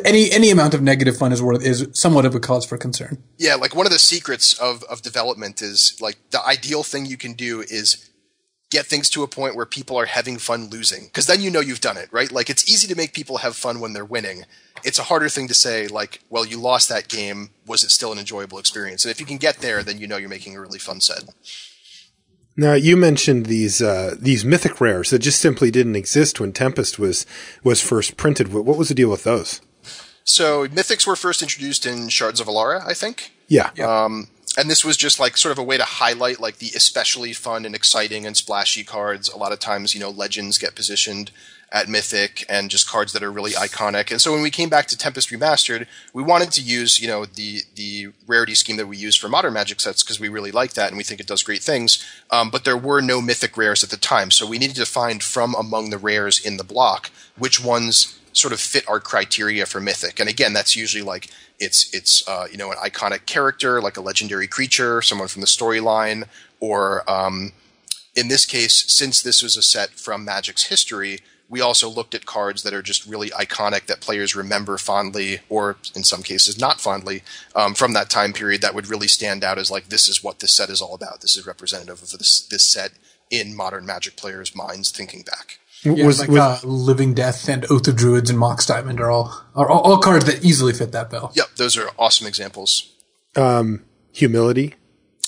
any amount of negative fun is somewhat of a cause for concern. Yeah, like one of the secrets of development is like the ideal thing you can do is get things to a point where people are having fun losing, because then you've done it, right? Like it's easy to make people have fun when they're winning. It's a harder thing to say, like, well, you lost that game. Was it still an enjoyable experience? And if you can get there, then you're making a really fun set. Now, you mentioned these mythic rares that just simply didn't exist when Tempest was first printed. What was the deal with those? So mythics were first introduced in Shards of Alara, I think. Yeah. And this was just like sort of a way to highlight like the especially fun and exciting and splashy cards. A lot of times, legends get positioned at Mythic and just cards that are really iconic. And so when we came back to Tempest Remastered, we wanted to use, the rarity scheme that we use for modern Magic sets because we really like that and we think it does great things. But there were no Mythic rares at the time. So we needed to find from among the rares in the block which ones sort of fit our criteria for Mythic. And again, that's usually like it's an iconic character, like a legendary creature, someone from the storyline, or in this case, since this was a set from Magic's history, we also looked at cards that are just really iconic that players remember fondly, or in some cases not fondly, from that time period that would really stand out as like, this is what this set is all about. This is representative of this set in modern Magic players' minds thinking back. Yeah, Living Death and Oath of Druids and Mox Diamond are all cards that easily fit that bill. Yep, those are awesome examples. Humility.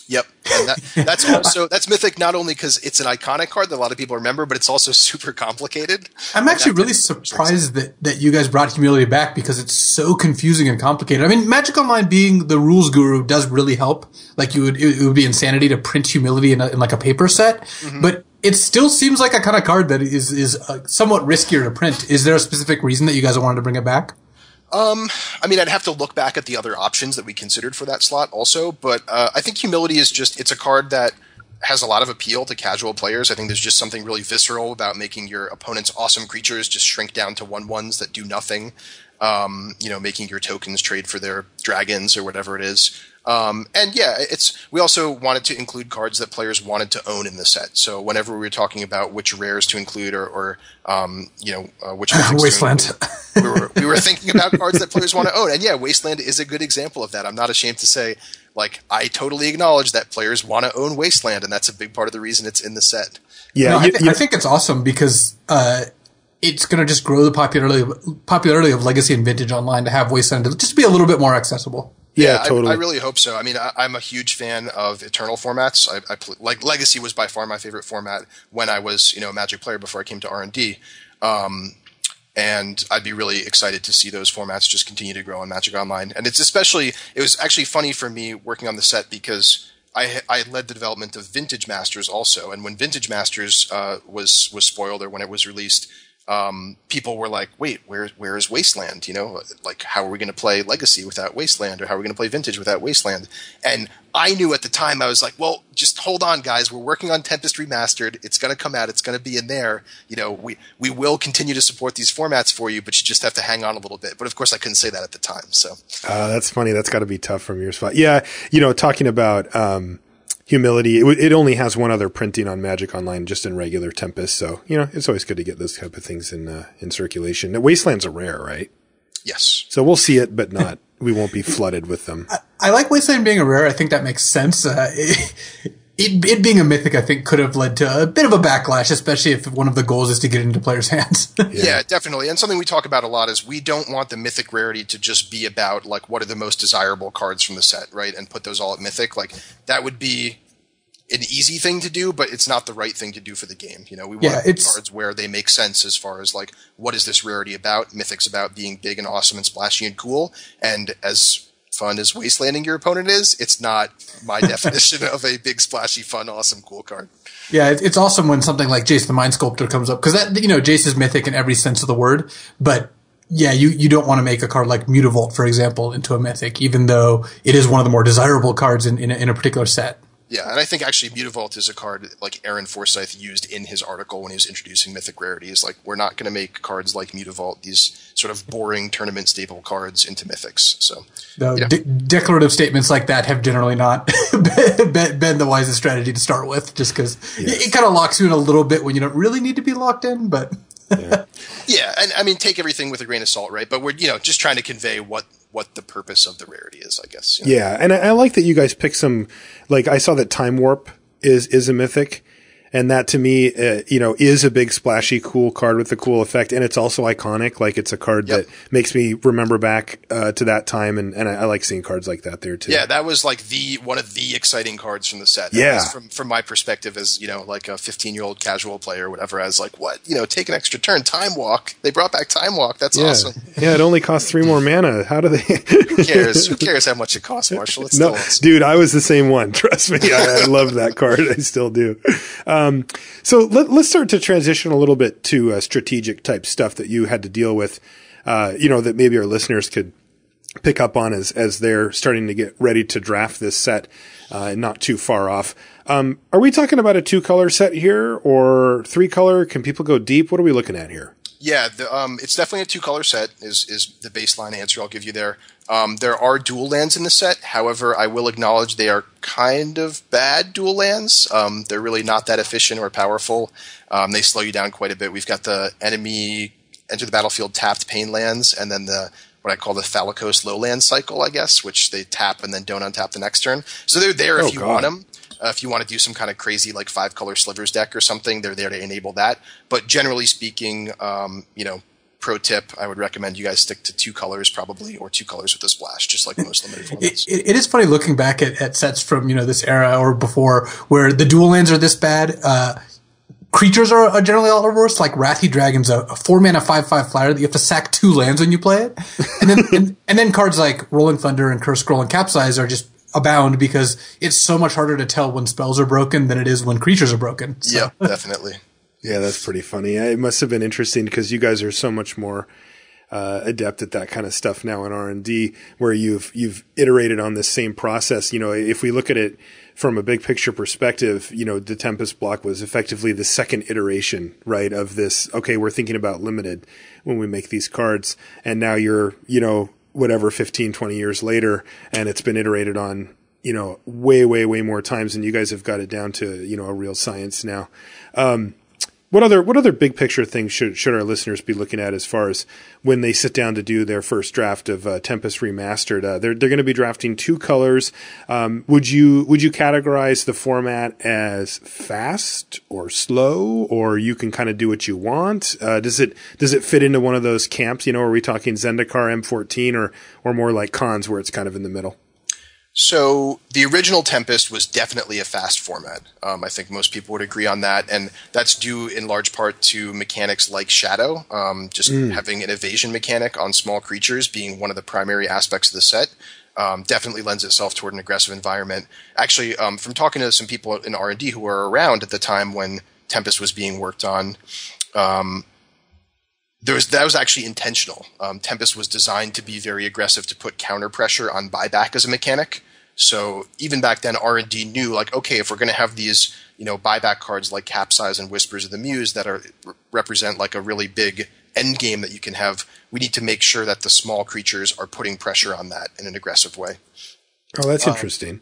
Yep, and that's Mythic not only because it's an iconic card that a lot of people remember, but it's also super complicated. I'm actually really surprised that you guys brought Humility back because it's so confusing and complicated. I mean, Magic Online being the rules guru does really help. Like it would be insanity to print Humility in like a paper set, but it still seems like a kind of card that is somewhat riskier to print. Is there a specific reason that you guys wanted to bring it back? I mean, I'd have to look back at the other options that we considered for that slot also, but I think Humility is it's a card that has a lot of appeal to casual players. I think there's just something really visceral about making your opponent's awesome creatures just shrink down to 1/1s that do nothing, making your tokens trade for their dragons or whatever it is. And yeah, we also wanted to include cards that players wanted to own in the set. So whenever we were talking about which rares to include or which Wasteland, we were thinking about cards that players want to own. And yeah, Wasteland is a good example of that. I'm not ashamed to say, like, I totally acknowledge that players want to own Wasteland, and that's a big part of the reason it's in the set. Yeah, I think it's awesome because it's going to just grow the popularity of Legacy and Vintage Online to have Wasteland to just be a little bit more accessible. Yeah, totally. I really hope so. I mean, I'm a huge fan of Eternal formats. Like Legacy was by far my favorite format when I was, a Magic player before I came to R&D. And I'd be really excited to see those formats just continue to grow on Magic Online. And it was actually funny for me working on the set because I led the development of Vintage Masters also. And when Vintage Masters was spoiled or when it was released, people were like, wait, where is Wasteland? Like, how are we going to play Legacy without Wasteland? Or how are we going to play Vintage without Wasteland? And I knew at the time, I was like, well, just hold on, guys. We're working on Tempest Remastered. It's going to come out. It's going to be in there. We will continue to support these formats for you, but you just have to hang on a little bit. But of course, I couldn't say that at the time. So that's funny. That's got to be tough from your spot. Yeah. Talking about humility. It only has one other printing on Magic Online, just in regular Tempest. So, it's always good to get those type of things in circulation. Now, Wasteland's a rare, right? Yes. So we'll see it, but we won't be flooded with them. I like Wasteland being a rare. I think that makes sense. It being a Mythic, I think, could have led to a bit of a backlash, especially if one of the goals is to get into players' hands. Yeah, definitely. And something we talk about a lot is we don't want the Mythic rarity to just be about, like, what are the most desirable cards from the set, right? And put those all at Mythic. Like, that would be an easy thing to do, but it's not the right thing to do for the game. We want cards where they make sense as far as, like, what is this rarity about? Mythic's about being big and awesome and splashy and cool. And as fun as Wastelanding your opponent is, it's not my definition of a big, splashy, fun, awesome, cool card. Yeah, it's awesome when something like Jace the Mind Sculptor comes up, because that, Jace is Mythic in every sense of the word, but yeah, you don't want to make a card like Mutavault, for example, into a Mythic, even though it is one of the more desirable cards in a particular set. Yeah, and I think actually Mutavault is a card like Aaron Forsythe used in his article when he was introducing Mythic rarities. Like, we're not going to make cards like Mutavault, these sort of boring tournament staple cards, into Mythics. So, declarative statements like that have generally not been the wisest strategy to start with, just because it kind of locks you in a little bit when you don't really need to be locked in, but... Yeah, and I mean, take everything with a grain of salt, right? But we're, just trying to convey what the purpose of the rarity is, I guess. Yeah, and I like that you guys pick some, like, I saw that Time Warp is a Mythic, and that to me, is a big, splashy, cool card with a cool effect, and it's also iconic. Like, it's a card that makes me remember back to that time, and I like seeing cards like that there too. Yeah, that was like one of the exciting cards from the set. From my perspective as, like a 15-year-old casual player or whatever, I was like, what? Take an extra turn, Time Walk. They brought back Time Walk. That's awesome. Yeah, it only costs 3 more mana. How do they? Who cares? Who cares how much it costs, Marshall? It's still awesome. Dude, I was the same one. Trust me. I love that card. I still do. So let's start to transition a little bit to strategic type stuff that you had to deal with, that maybe our listeners could pick up on as they're starting to get ready to draft this set, not too far off. Are we talking about a 2-color set here or 3-color? Can people go deep? What are we looking at here? Yeah, it's definitely a 2-color set is the baseline answer I'll give you there. There are dual lands in the set. However, I will acknowledge they are kind of bad dual lands. They're really not that efficient or powerful. They slow you down quite a bit. We've got the enemy enter the battlefield tapped pain lands, and then what I call the Thalicos lowland cycle, I guess, which they tap and then don't untap the next turn. So they're there if you want them. If you want to do some kind of crazy, like 5-color slivers deck or something, they're there to enable that. But generally speaking, pro tip, I would recommend you guys stick to 2 colors probably, or 2 colors with a splash, just like most limited formats. It is funny looking back at sets from, this era or before where the dual lands are this bad. Creatures are generally all worse, like Wrathy Dragon's a 4-mana 5/5 flyer that you have to sack 2 lands when you play it. And then and then cards like Rolling Thunder and Curse Scroll and Capsize are just abound because it's so much harder to tell when spells are broken than it is when creatures are broken. So. Yeah, definitely. Yeah, that's pretty funny. It must have been interesting because you guys are so much more adept at that kind of stuff now in R&D, where you've iterated on this same process. If we look at it from a big picture perspective, the Tempest block was effectively the second iteration, right, of this. Okay, we're thinking about limited when we make these cards, and now you're, whatever, 15, 20 years later, and it's been iterated on, way, way, way more times, and you guys have got it down to, a real science now. What other big picture things should our listeners be looking at as far as when they sit down to do their first draft of Tempest Remastered? They're going to be drafting 2 colors. Would you categorize the format as fast or slow, or you can kind of do what you want? Does it fit into one of those camps? Are we talking Zendikar M14 or more like Khans where it's kind of in the middle? So the original Tempest was definitely a fast format. I think most people would agree on that, and that's due in large part to mechanics like Shadow, having an evasion mechanic on small creatures being one of the primary aspects of the set. Definitely lends itself toward an aggressive environment. Actually, from talking to some people in R&D who were around at the time when Tempest was being worked on, that was actually intentional. Tempest was designed to be very aggressive, to put counter pressure on buyback as a mechanic. So even back then, R&D knew, like, okay, if we're going to have these, buyback cards like Capsize and Whispers of the Muse that represent like a really big end game that you can have, we need to make sure that the small creatures are putting pressure on that in an aggressive way. Oh, that's interesting.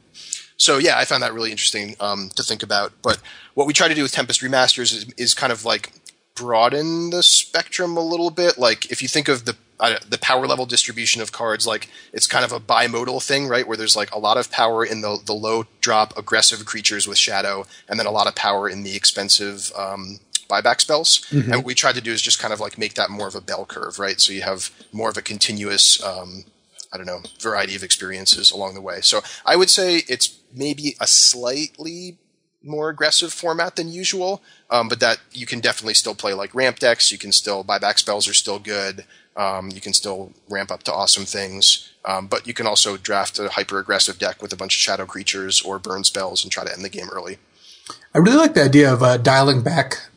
So yeah, I found that really interesting to think about. But what we try to do with Tempest Remasters is kind of like broaden the spectrum a little bit. Like if you think of the power level distribution of cards, like it's kind of a bimodal thing, right? Where there's like a lot of power in the low drop aggressive creatures with shadow, and then a lot of power in the expensive buyback spells. And what we tried to do is just kind of like make that more of a bell curve, right? So you have more of a continuous variety of experiences along the way. So I would say it's maybe a slightly more aggressive format than usual, but that you can definitely still play like ramp decks. You can still, buyback spells are still good. You can still ramp up to awesome things, but you can also draft a hyper-aggressive deck with a bunch of shadow creatures or burn spells and try to end the game early. I really like the idea of dialing back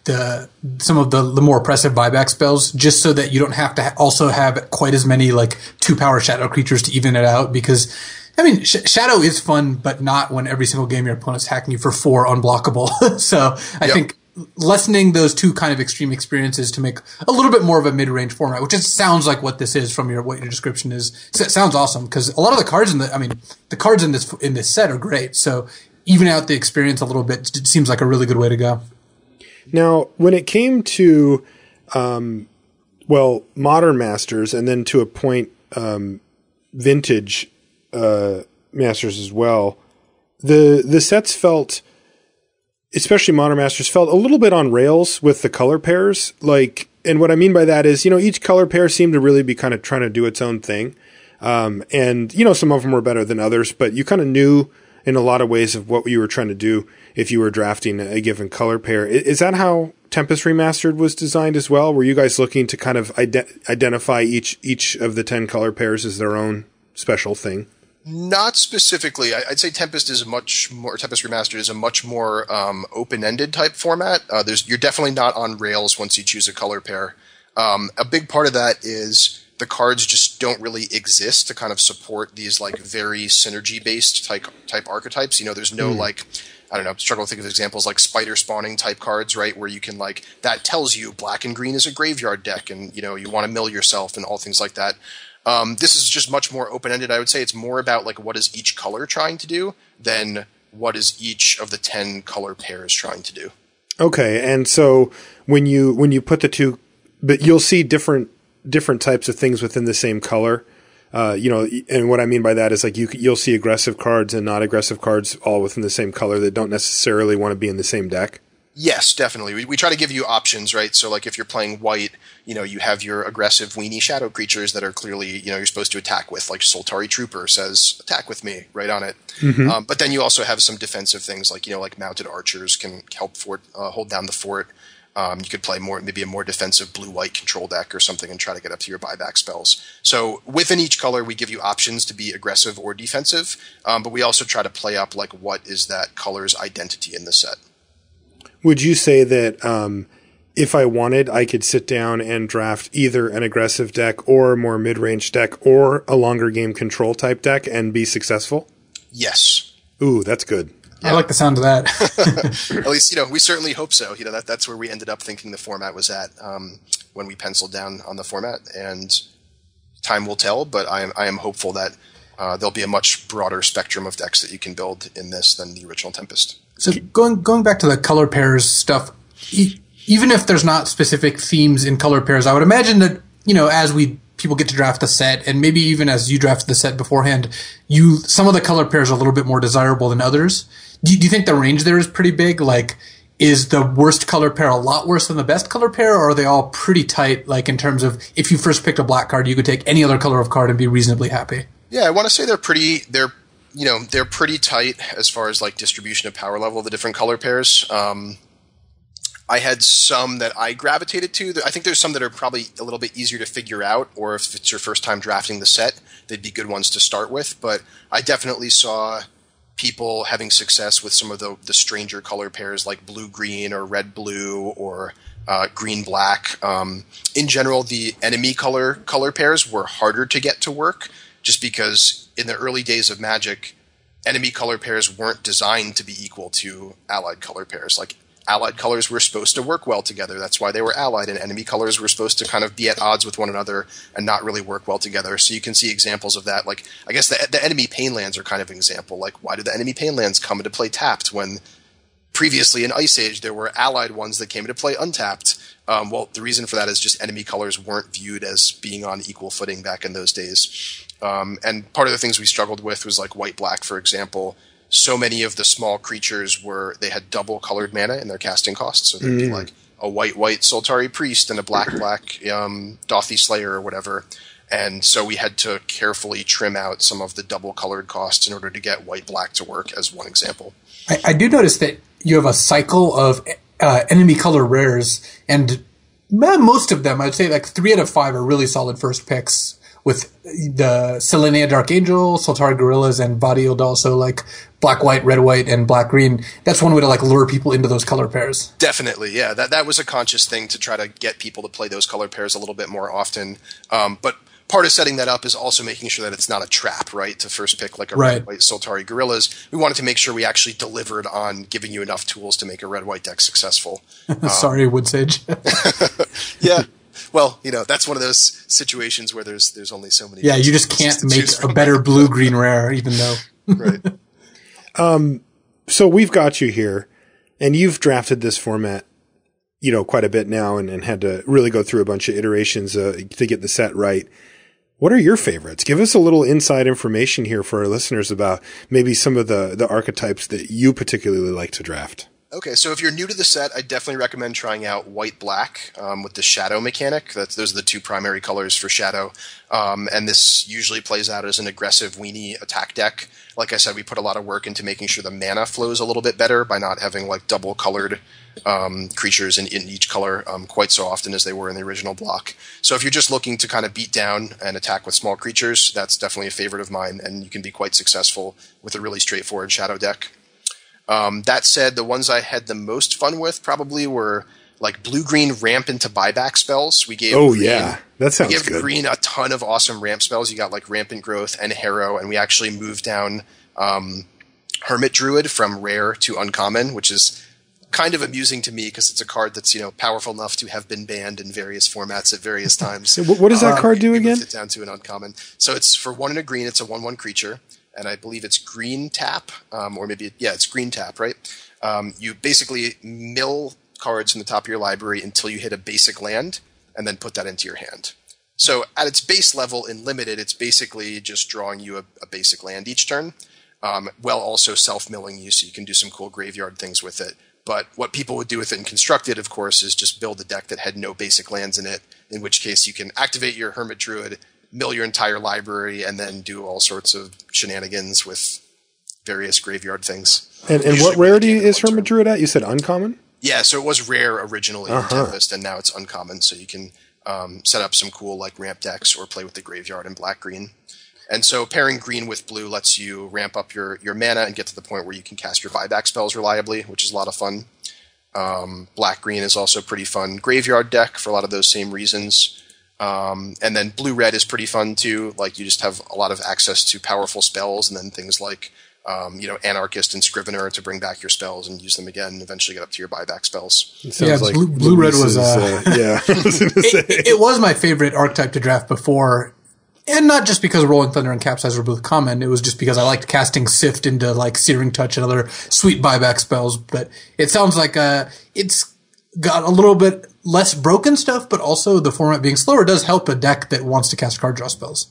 some of the more oppressive buyback spells, just so that you don't have to also have quite as many like 2-power shadow creatures to even it out. Because I mean, shadow is fun, but not when every single game your opponent's hacking you for 4 unblockable. So I think lessening those two kind of extreme experiences to make a little bit more of a mid-range format, which sounds like what this is from what your description is. So it sounds awesome, because a lot of the cards the cards in this set are great. So even out the experience a little bit, it seems like a really good way to go. Now, when it came to, Modern Masters, and then to a point, Vintage Masters as well, the sets felt, especially Modern Masters, felt a little bit on rails with the color pairs. Like, and what I mean by that is, each color pair seemed to really be kind of trying to do its own thing. And some of them were better than others, but you kind of knew in a lot of ways of what you were trying to do if you were drafting a given color pair. Is that how Tempest Remastered was designed as well? Were you guys looking to kind of identify each of the 10 color pairs as their own special thing? Not specifically. I'd say Tempest Remastered is a much more open-ended type format. You're definitely not on rails once you choose a color pair. A big part of that is the cards just don't really exist to kind of support these like very synergy-based type archetypes. There's no struggle to think of examples like spider spawning type cards, right? Where you can that tells you black and green is a graveyard deck, and you want to mill yourself and all things like that. This is just much more open-ended. I would say it's more about what is each color trying to do than what is each of the 10 color pairs trying to do. Okay, and so when you put the two, but you'll see different types of things within the same color. And what I mean by that is you'll see aggressive cards and not aggressive cards all within the same color that don't necessarily want to be in the same deck. Yes, definitely. We try to give you options, right? So if you're playing white, you have your aggressive weenie shadow creatures that are clearly, you're supposed to attack with, like Soltari Trooper says, attack with me, right on it. Mm-hmm. But then you also have some defensive things like mounted archers can help hold down the fort. You could play maybe a more defensive blue-white control deck or something and try to get up to your buyback spells. So within each color, we give you options to be aggressive or defensive, but we also try to play up what is that color's identity in the set. Would you say that if I wanted, I could sit down and draft either an aggressive deck or a more mid-range deck or a longer game control type deck and be successful? Yes. Ooh, that's good. Yeah. I like the sound of that. At least, we certainly hope so. That's where we ended up thinking the format was at when we penciled down on the format, and time will tell, but I am hopeful that there'll be a much broader spectrum of decks that you can build in this than the original Tempest. So going back to the color pairs stuff, even if there's not specific themes in color pairs, I would imagine that, as people get to draft the set, and maybe even as you drafted the set beforehand, some of the color pairs are a little bit more desirable than others. Do you think the range there is pretty big? Is the worst color pair a lot worse than the best color pair, or are they all pretty tight, in terms of if you first picked a black card, you could take any other color of card and be reasonably happy? Yeah, I want to say they're pretty tight as far as distribution of power level of the different color pairs. I had some that I gravitated to. I think there's some that are probably a little bit easier to figure out, or if it's your first time drafting the set, they'd be good ones to start with. But I definitely saw people having success with some of the stranger color pairs like blue-green or red-blue or green-black. In general, the enemy color pairs were harder to get to work just because in the early days of Magic, enemy color pairs weren't designed to be equal to allied color pairs. allied colors were supposed to work well together. That's why they were allied, and enemy colors were supposed to kind of be at odds with one another and not really work well together. So you can see examples of that. Like, I guess the enemy Painlands are kind of an example. Like, why do the enemy Painlands come into play tapped when previously in Ice Age there were allied ones that came into play untapped? Well, the reason for that is just enemy colors weren't viewed as being on equal footing back in those days. And part of the things we struggled with was like white-black, for example. So many of the small creatures they had double colored mana in their casting costs. So there'd be like a white-white Soltari Priest and a black-black Dothy Slayer or whatever. And so we had to carefully trim out some of the double colored costs in order to get white-black to work, as one example. I do notice that you have a cycle of enemy color rares, and most of them, I'd say like 3 out of 5 are really solid first picks, with the Selenia Dark Angel, Soltari Gorillas, and Badield also like black-white, red-white, and black-green. That's one way to like lure people into those color pairs. Definitely, yeah. That was a conscious thing to try to get people to play those color pairs a little bit more often. But part of setting that up is also making sure that it's not a trap, right? To first pick like a red-white Soltari Gorillas. We wanted to make sure we actually delivered on giving you enough tools to make a red-white deck successful. Sorry, Woodsage. Yeah. Well, that's one of those situations where there's only so many. Yeah, you just can't make a better blue-green rare, even though. Right. So we've got you here, and you've drafted this format, quite a bit now, and had to really go through a bunch of iterations to get the set right. What are your favorites? Give us a little inside information here for our listeners about maybe some of the archetypes that you particularly like to draft. Okay, so if you're new to the set, I definitely recommend trying out white-black with the Shadow mechanic. Those are the 2 primary colors for Shadow. And this usually plays out as an aggressive weenie attack deck. Like I said, we put a lot of work into making sure the mana flows a little bit better by not having like double-colored creatures in each color quite so often as they were in the original block. So if you're just looking to kind of beat down and attack with small creatures, that's definitely a favorite of mine, and you can be quite successful with a really straightforward Shadow deck. That said, the ones I had the most fun with probably were like blue-green ramp into buyback spells. We gave that sounds good. We gave green a ton of awesome ramp spells. You got like Rampant Growth and Harrow, and we actually moved down Hermit Druid from rare to uncommon, which is kind of amusing to me because it's a card that's powerful enough to have been banned in various formats at various times. What does that card do again? Moved it down to an uncommon. So it's for 1 and a green. It's a 1/1 creature. And I believe it's green tap, or maybe, it's green tap, right? You basically mill cards from the top of your library until you hit a basic land, and then put that into your hand. So at its base level in Limited, it's basically just drawing you a basic land each turn, while also self-milling you, so you can do some cool graveyard things with it. But what people would do with it in Constructed, of course, is just build a deck that had no basic lands in it, in which case you can activate your Hermit Druid, mill your entire library, and then do all sorts of shenanigans with various graveyard things. And what rarity is Hermit Druid at? You said uncommon? Yeah, so it was rare originally in Tempest, and now it's uncommon, so you can set up some cool like ramp decks or play with the graveyard in black-green. And so pairing green with blue lets you ramp up your mana and get to the point where you can cast your buyback spells reliably, which is a lot of fun. Black-green is also pretty fun graveyard deck for a lot of those same reasons. And then blue-red is pretty fun too. Like you just have a lot of access to powerful spells, and then things like Anarchist and Scrivener to bring back your spells and use them again, and eventually get up to your buyback spells. Like blue-red was it was my favorite archetype to draft before, and not just because Rolling Thunder and Capsize were both common. It was just because I liked casting Sift into like Searing Touch and other sweet buyback spells. But it sounds like it's got a little bit less broken stuff, but also the format being slower does help a deck that wants to cast card draw spells.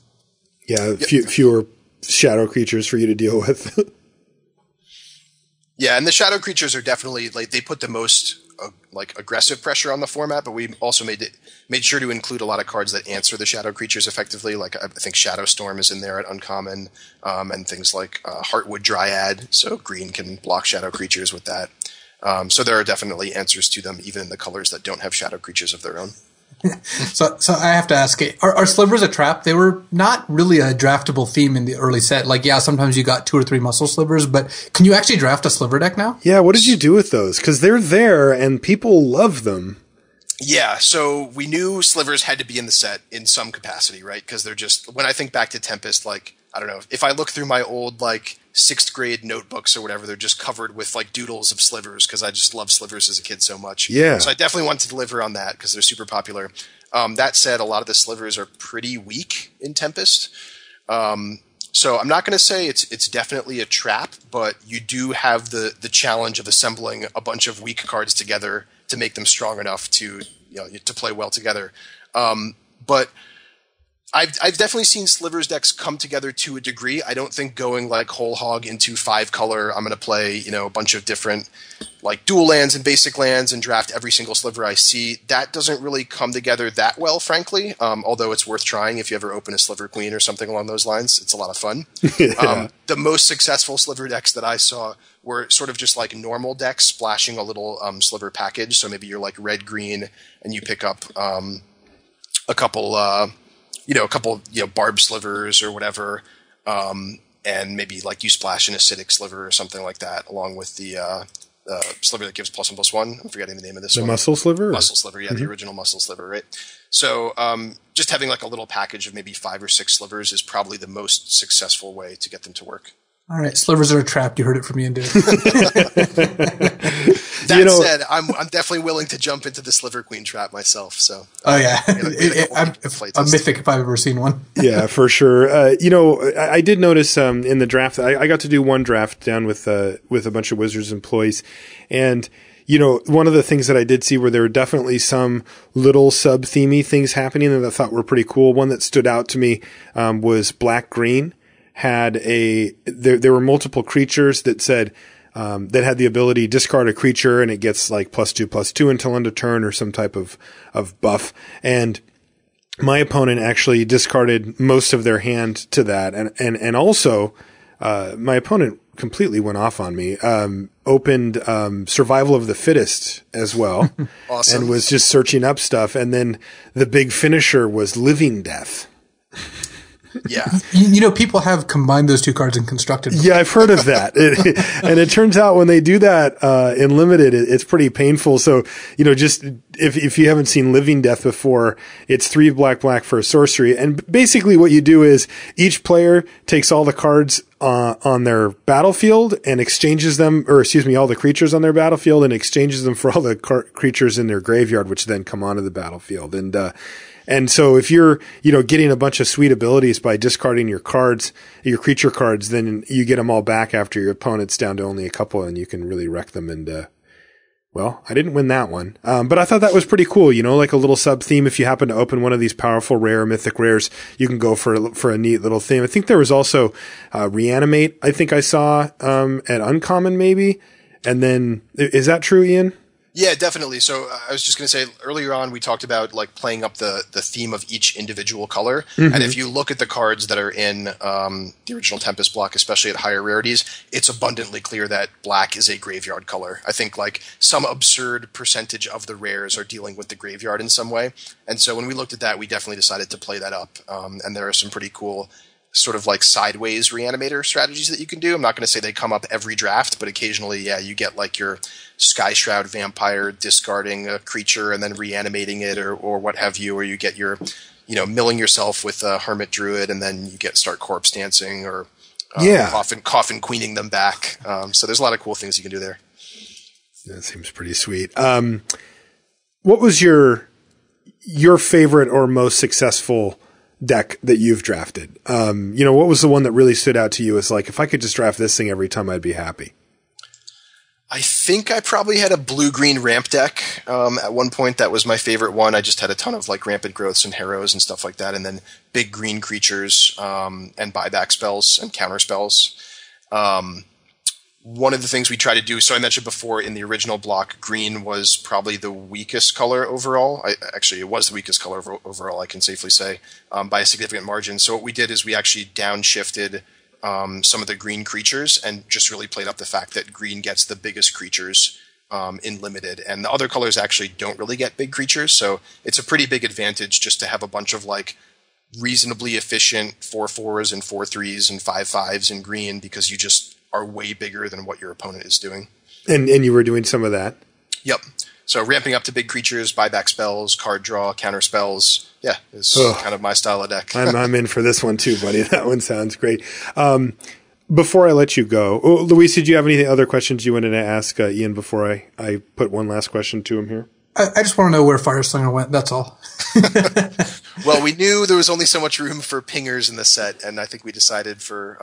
Yeah, fewer shadow creatures for you to deal with. Yeah, and the shadow creatures are definitely like they put the most like aggressive pressure on the format, but we also made sure to include a lot of cards that answer the shadow creatures effectively. Like I think Shadow Storm is in there at uncommon, and things like Heartwood Dryad, so green can block shadow creatures with that. So there are definitely answers to them, even in the colors that don't have shadow creatures of their own. So I have to ask, are slivers a trap? They were not really a draftable theme in the early set. Like, yeah, sometimes you got 2 or 3 muscle slivers, but can you actually draft a sliver deck now? Yeah, what did you do with those? Because they're there and people love them. Yeah, so we knew slivers had to be in the set in some capacity, right? Because they're just, when I think back to Tempest, like, I don't know, if I look through my old, like, sixth grade notebooks or whatever. They're just covered with like doodles of slivers because I just loved slivers as a kid so much. Yeah. So I definitely want to deliver on that because they're super popular. That said, a lot of the slivers are pretty weak in Tempest. So I'm not going to say it's definitely a trap, but you do have the challenge of assembling a bunch of weak cards together to make them strong enough to to play well together. But I've definitely seen slivers decks come together to a degree. I don't think going like whole hog into 5-color, I'm going to play a bunch of different like dual lands and basic lands and draft every single sliver I see. That doesn't really come together that well, frankly. Although it's worth trying if you ever open a Sliver Queen or something along those lines. It's a lot of fun. Yeah. The most successful sliver decks that I saw were sort of just like normal decks splashing a little sliver package. So maybe you're like red-green and you pick up a couple barb slivers or whatever, and maybe like you splash an acidic sliver or something like that, along with the sliver that gives +1/+1. I'm forgetting the name of this one. The muscle sliver? Muscle sliver, yeah, the original muscle sliver, right? So just having like a little package of maybe 5 or 6 slivers is probably the most successful way to get them to work. All right, slivers are a trap. You heard it from me, dude. That said, I'm definitely willing to jump into the Sliver Queen trap myself. So, I'm Mythic if I've ever seen one. Yeah, for sure. I did notice in the draft, I got to do one draft down with a bunch of Wizards employees, and one of the things that I did see where there were definitely some little sub-themey things happening that I thought were pretty cool. One that stood out to me was black-green. There were multiple creatures that said that had the ability discard a creature and it gets like +2/+2 until end of turn or some type of buff. And my opponent actually discarded most of their hand to that, and also my opponent completely went off on me. Opened Survival of the Fittest as well. Awesome. And was just searching up stuff, and then the big finisher was Living Death. Yeah. People have combined those two cards and constructed them. Yeah, I've heard of that. And it turns out when they do that in Limited, it's pretty painful. So, just if you haven't seen Living Death before, it's 3 black for a sorcery. And basically what you do is each player takes all the cards on their battlefield and exchanges them, all the creatures on their battlefield and exchanges them for all the creatures in their graveyard, which then come onto the battlefield. And so if you're, getting a bunch of sweet abilities by discarding your creature cards, then you get them all back after your opponent's down to only a couple, and you can really wreck them. And, I didn't win that one. But I thought that was pretty cool, like a little sub theme. If you happen to open one of these powerful rare mythic rares, you can go for a neat little theme. I think there was also, Reanimate, I think I saw, at Uncommon maybe. And then, is that true, Ian? Yeah, definitely. So I was just going to say earlier on, we talked about like playing up the theme of each individual color. Mm-hmm. And if you look at the cards that are in the original Tempest block, especially at higher rarities, it's abundantly clear that black is a graveyard color. I think like some absurd percentage of the rares are dealing with the graveyard in some way. And so when we looked at that, we definitely decided to play that up. And there are some pretty cool sort of like sideways reanimator strategies that you can do. I'm not going to say they come up every draft, but occasionally, yeah, you get like your Sky Shroud Vampire discarding a creature and then reanimating it or what have you, or you get your, milling yourself with a Hermit Druid and then you start Corpse Dancing or coffin queening them back. So there's a lot of cool things you can do there. That seems pretty sweet. What was your favorite or most successful deck that you've drafted? What was the one that really stood out to you as like, if I could just draft this thing every time, I'd be happy? I think I probably had a blue-green ramp deck at one point. That was my favorite one. I just had a ton of like rampant growths and harrows and stuff like that, and then big green creatures and buyback spells and counter spells. One of the things we try to do, so I mentioned before in the original block, green was probably the weakest color overall. It was the weakest color overall, I can safely say, by a significant margin. So what we did is we actually downshifted some of the green creatures and just really played up the fact that green gets the biggest creatures in Limited. And the other colors actually don't really get big creatures. So it's a pretty big advantage just to have a bunch of like reasonably efficient 4/4s and 4/3s and 5/5s in green, because you just are way bigger than what your opponent is doing. And you were doing some of that? Yep. So ramping up to big creatures, buyback spells, card draw, counter spells. Yeah, it's kind of my style of deck. I'm in for this one too, buddy. That one sounds great. Before I let you go, Luis, did you have any other questions you wanted to ask Ian before I put one last question to him here? I just want to know where Fireslinger went. That's all. Well, we knew there was only so much room for pingers in the set, and I think we decided for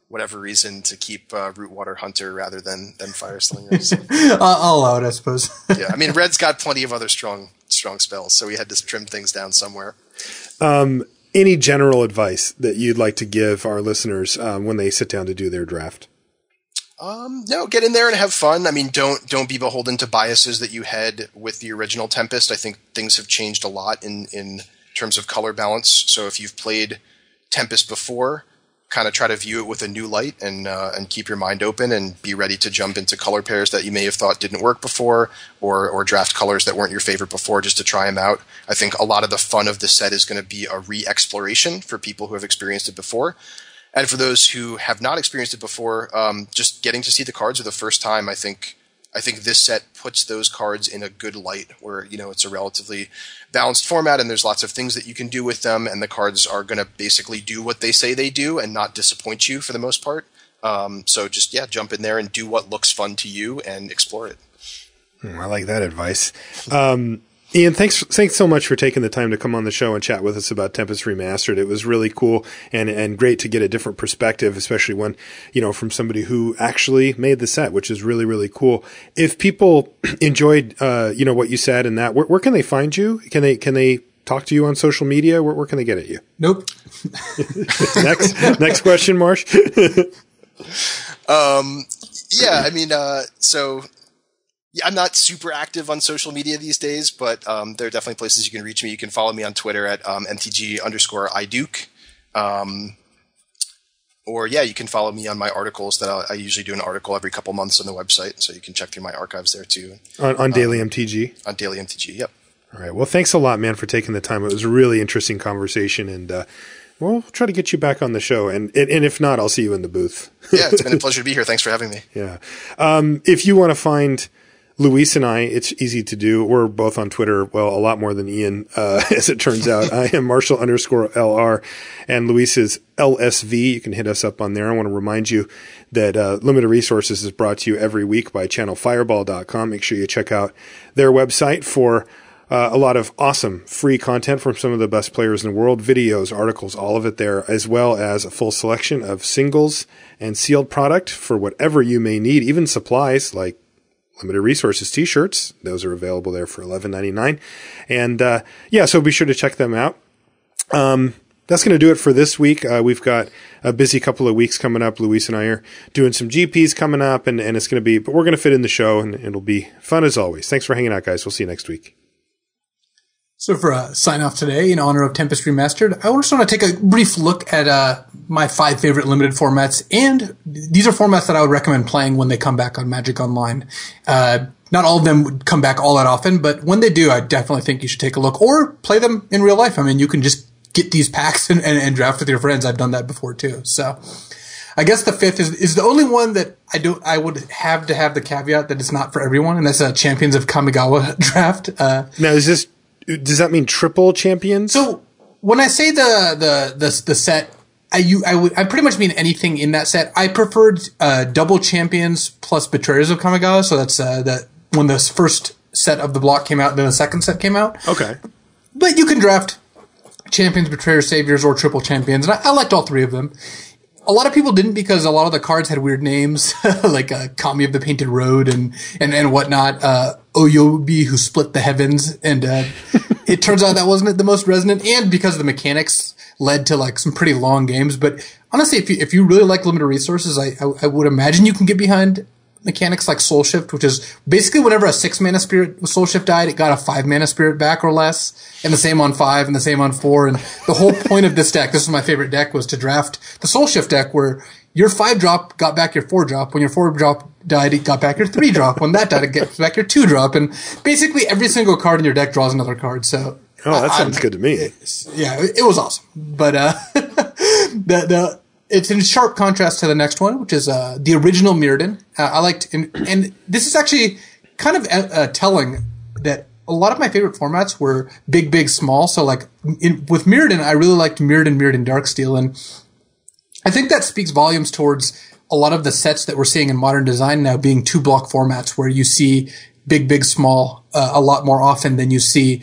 whatever reason to keep Rootwater Hunter rather than Fireslingers. I'll allow it, I suppose. Yeah, I mean, Red's got plenty of other strong spells, so we had to trim things down somewhere. Any general advice that you'd like to give our listeners when they sit down to do their draft? No, get in there and have fun. I mean, don't be beholden to biases that you had with the original Tempest. I think things have changed a lot in terms of color balance. So if you've played Tempest before, kind of try to view it with a new light and keep your mind open and be ready to jump into color pairs that you may have thought didn't work before or draft colors that weren't your favorite before just to try them out. I think a lot of the fun of the set is going to be a re-exploration for people who have experienced it before. And for those who have not experienced it before, just getting to see the cards for the first time, I think this set puts those cards in a good light where, you know, it's a relatively balanced format and there's lots of things that you can do with them and the cards are going to basically do what they say they do and not disappoint you for the most part. So just, jump in there and do what looks fun to you and explore it. I like that advice. Ian, thanks so much for taking the time to come on the show and chat with us about Tempest Remastered. It was really cool and great to get a different perspective, especially when, you know, from somebody who actually made the set, which is really, really cool. If people enjoyed, you know, what you said and that, where can they find you? Can they talk to you on social media? Where can they get at you? Nope. Next question, Marsh. Yeah, I mean, so I'm not super active on social media these days, but there are definitely places you can reach me. You can follow me on Twitter at MTG_iDuke. Or you can follow me on my articles that I usually do an article every couple months on the website, so you can check through my archives there too. On Daily MTG? On Daily MTG, yep. All right. Well, thanks a lot, man, for taking the time. It was a really interesting conversation, and we'll try to get you back on the show. And if not, I'll see you in the booth. Yeah, it's been a pleasure to be here. Thanks for having me. Yeah. If you want to find Luis and I, it's easy to do. We're both on Twitter. Well, a lot more than Ian, as it turns out. I am Marshall_LR and Luis is LSV. You can hit us up on there. I want to remind you that Limited Resources is brought to you every week by ChannelFireball.com. Make sure you check out their website for a lot of awesome free content from some of the best players in the world, videos, articles, all of it there, as well as a full selection of singles and sealed product for whatever you may need, even supplies like Limited Resources t-shirts. Those are available there for $11.99. And so be sure to check them out. That's going to do it for this week. We've got a busy couple of weeks coming up. Luis and I are doing some GPs coming up, and it's going to be, but we're going to fit in the show, and it'll be fun as always. Thanks for hanging out, guys. We'll see you next week. So for a sign-off today, in honor of Tempest Remastered, I just want to take a brief look at my 5 favorite limited formats, and these are formats that I would recommend playing when they come back on Magic Online. Not all of them would come back all that often, but when they do, I definitely think you should take a look, or play them in real life. I mean, you can just get these packs and draft with your friends. I've done that before too. So I guess the 5th is the only one that I would have to have the caveat that it's not for everyone, and that's a Champions of Kamigawa draft. Now, does that mean triple champions? So when I say the set, I pretty much mean anything in that set. I preferred double champions plus Betrayers of Kamigawa. So that's that when the first set of the block came out, then the second set came out. Okay, but you can draft champions, betrayers, saviors, or triple champions, and I liked all 3 of them. A lot of people didn't because a lot of the cards had weird names, like Kami of the Painted Road and whatnot. Oyobi who split the heavens, and it turns out that wasn't the most resonant, and because the mechanics led to like some pretty long games. But honestly, if you really like Limited Resources, I would imagine you can get behind mechanics like Soul Shift, which is basically whenever a 6-mana spirit with Soul Shift died, it got a 5-mana spirit back or less, and the same on 5 and the same on 4. And the whole point of this deck, this is my favorite deck, was to draft the Soul Shift deck where your 5-drop got back your 4-drop. When your 4-drop died, it got back your 3-drop. When that died, it got back your 2-drop. And basically every single card in your deck draws another card. So that sounds good to me. It was awesome. But it's in sharp contrast to the next one, which is the original Mirrodin. I liked, and this is actually kind of telling that a lot of my favorite formats were big, small. So like with Mirrodin, I really liked Mirrodin Darksteel, and I think that speaks volumes towards a lot of the sets that we're seeing in modern design now being 2-block formats, where you see big, big, small a lot more often than you see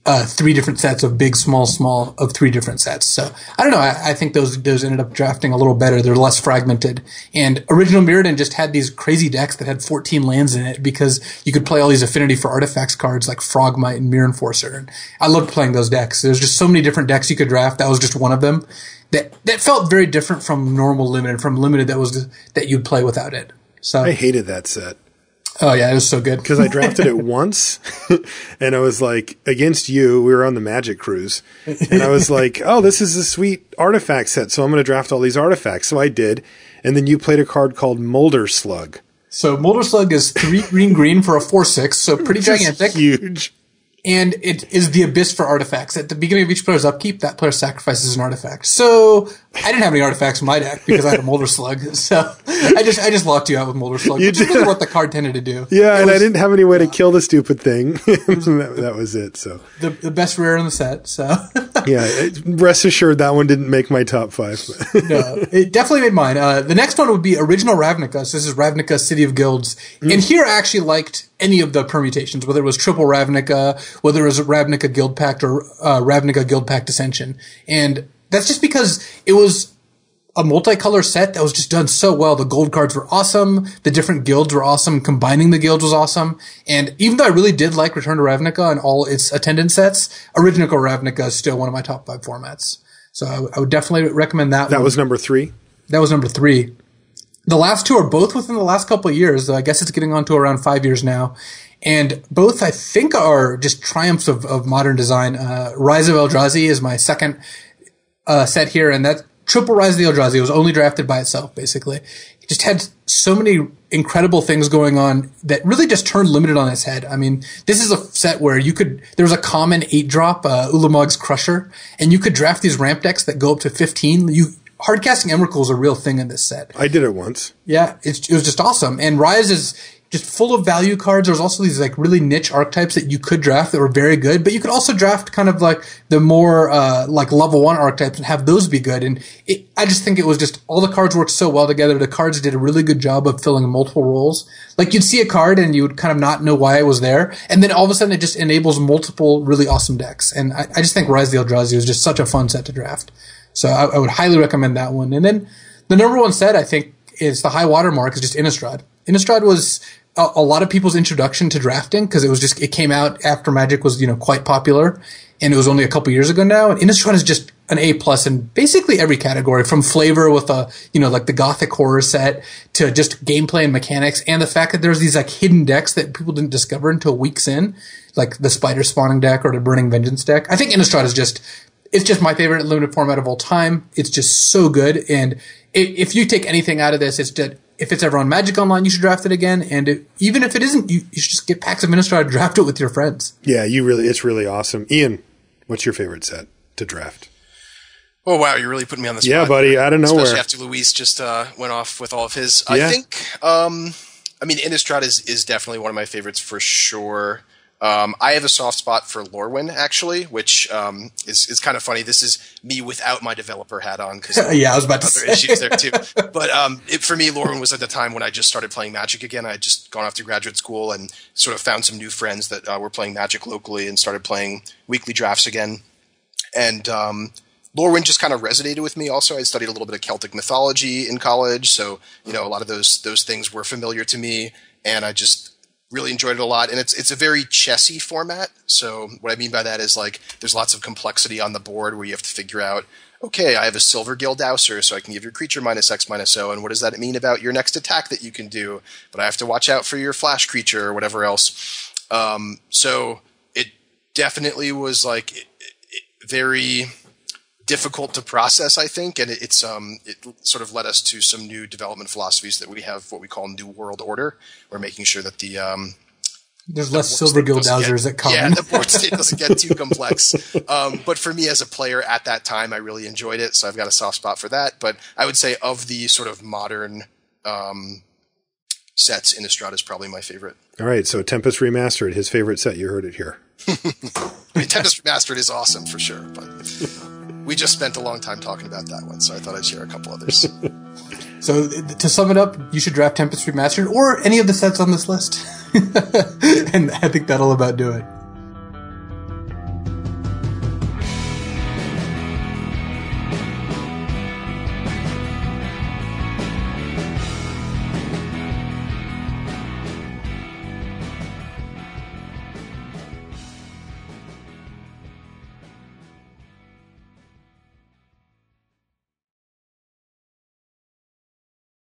3 different sets of big, small, small of 3 different sets. So I don't know. I think those ended up drafting a little better. They're less fragmented. And original Mirrodin just had these crazy decks that had 14 lands in it because you could play all these affinity for artifacts cards like Frogmite and Mirror Enforcer. And I loved playing those decks. There's just so many different decks you could draft. That was just one of them. That felt very different from normal Limited, from Limited that you'd play without it. So I hated that set. Oh yeah, it was so good. Because I drafted it once, and I was like, against you, we were on the Magic Cruise, and I was like, oh, this is a sweet artifact set, so I'm going to draft all these artifacts. So I did, and then you played a card called Molder Slug. So Molder Slug is 3 green for a 4/6, so pretty gigantic. Huge. And it is the abyss for artifacts. At the beginning of each player's upkeep, that player sacrifices an artifact. So I didn't have any artifacts in my deck because I had a Molder Slug. So I just locked you out with Molder Slug, which is really what the card tended to do. Yeah, I didn't have any way to kill the stupid thing. that was it. So the best rare in the set. So yeah, rest assured that one didn't make my top 5. No, it definitely made mine. The next one would be Original Ravnica. So this is Ravnica City of Guilds. And here I actually liked any of the permutations, whether it was triple Ravnica, whether it was Ravnica Guild Pact or Ravnica Guild Pact Ascension. And that's just because it was a multicolor set that was just done so well. The gold cards were awesome. The different guilds were awesome. Combining the guilds was awesome. And even though I really did like Return to Ravnica and all its attendant sets, Original Ravnica is still one of my top 5 formats. So I would definitely recommend that one. That was number 3? That was number 3. The last 2 are both within the last couple of years. I guess it's getting on to around 5 years now. And both, I think, are just triumphs of modern design. Rise of Eldrazi is my second set here, and that triple Rise of the Eldrazi was only drafted by itself, basically. It just had so many incredible things going on that really just turned Limited on its head. I mean, this is a set where there was a common 8-drop, Ulamog's Crusher, and you could draft these ramp decks that go up to 15. Hardcasting Emrakul is a real thing in this set. I did it once. Yeah, it was just awesome. And Rise is just full of value cards. There's also these like really niche archetypes that you could draft that were very good, but you could also draft kind of like the more like level 1 archetypes and have those be good. And I just think it was just all the cards worked so well together. The cards did a really good job of filling multiple roles. Like you'd see a card and you would kind of not know why it was there, and then all of a sudden it just enables multiple really awesome decks. And I just think Rise of the Eldrazi was just such a fun set to draft. So I would highly recommend that one. And then the number 1 set, I think, is the high water mark is just Innistrad. Innistrad was a lot of people's introduction to drafting because it came out after Magic was, quite popular, and it was only a couple years ago now. And Innistrad is just an A+ in basically every category, from flavor with like the Gothic horror set to just gameplay and mechanics, and the fact that there's these like hidden decks that people didn't discover until weeks in, like the Spider Spawning deck or the Burning Vengeance deck. I think Innistrad is it's just my favorite limited format of all time. It's just so good. And if you take anything out of this, it's that if it's ever on Magic Online, you should draft it again. And even if it isn't, you should just get packs of Innistrad and draft it with your friends. Yeah, it's really awesome. Ian, what's your favorite set to draft? Oh, wow, you're really putting me on the spot. Yeah, buddy, out of nowhere. Especially after Luis just went off with all of his. Yeah. I think, Innistrad is definitely one of my favorites for sure. I have a soft spot for Lorwyn, actually, which is kind of funny. This is me without my developer hat on. Yeah, I was about to say. Other issues there, too. But for me, Lorwyn was at the time when I just started playing Magic again. I had just gone off to graduate school and sort of found some new friends that were playing Magic locally and started playing weekly drafts again. And Lorwyn just kind of resonated with me. Also, I studied a little bit of Celtic mythology in college, so a lot of those things were familiar to me, and I just really enjoyed it a lot. And it's a very chessy format. So what I mean by that is like there's lots of complexity on the board where you have to figure out, okay, I have a Silver Gildouser, so I can give your creature -X/-0, and what does that mean about your next attack that you can do? But I have to watch out for your flash creature or whatever else. So it definitely was like very difficult to process, I think, and it sort of led us to some new development philosophies that we have, what we call New World Order. We're making sure that there's less Silver Gildousers that come. Yeah, the board state doesn't get too complex. But for me as a player at that time, I really enjoyed it, so I've got a soft spot for that. But I would say of the sort of modern sets, Innistrad is probably my favorite. All right, so Tempest Remastered, his favorite set. You heard it here. Tempest Remastered is awesome for sure. But we just spent a long time talking about that one, so I thought I'd share a couple others. So to sum it up, you should draft Tempest Remastered or any of the sets on this list. And I think that'll about do it.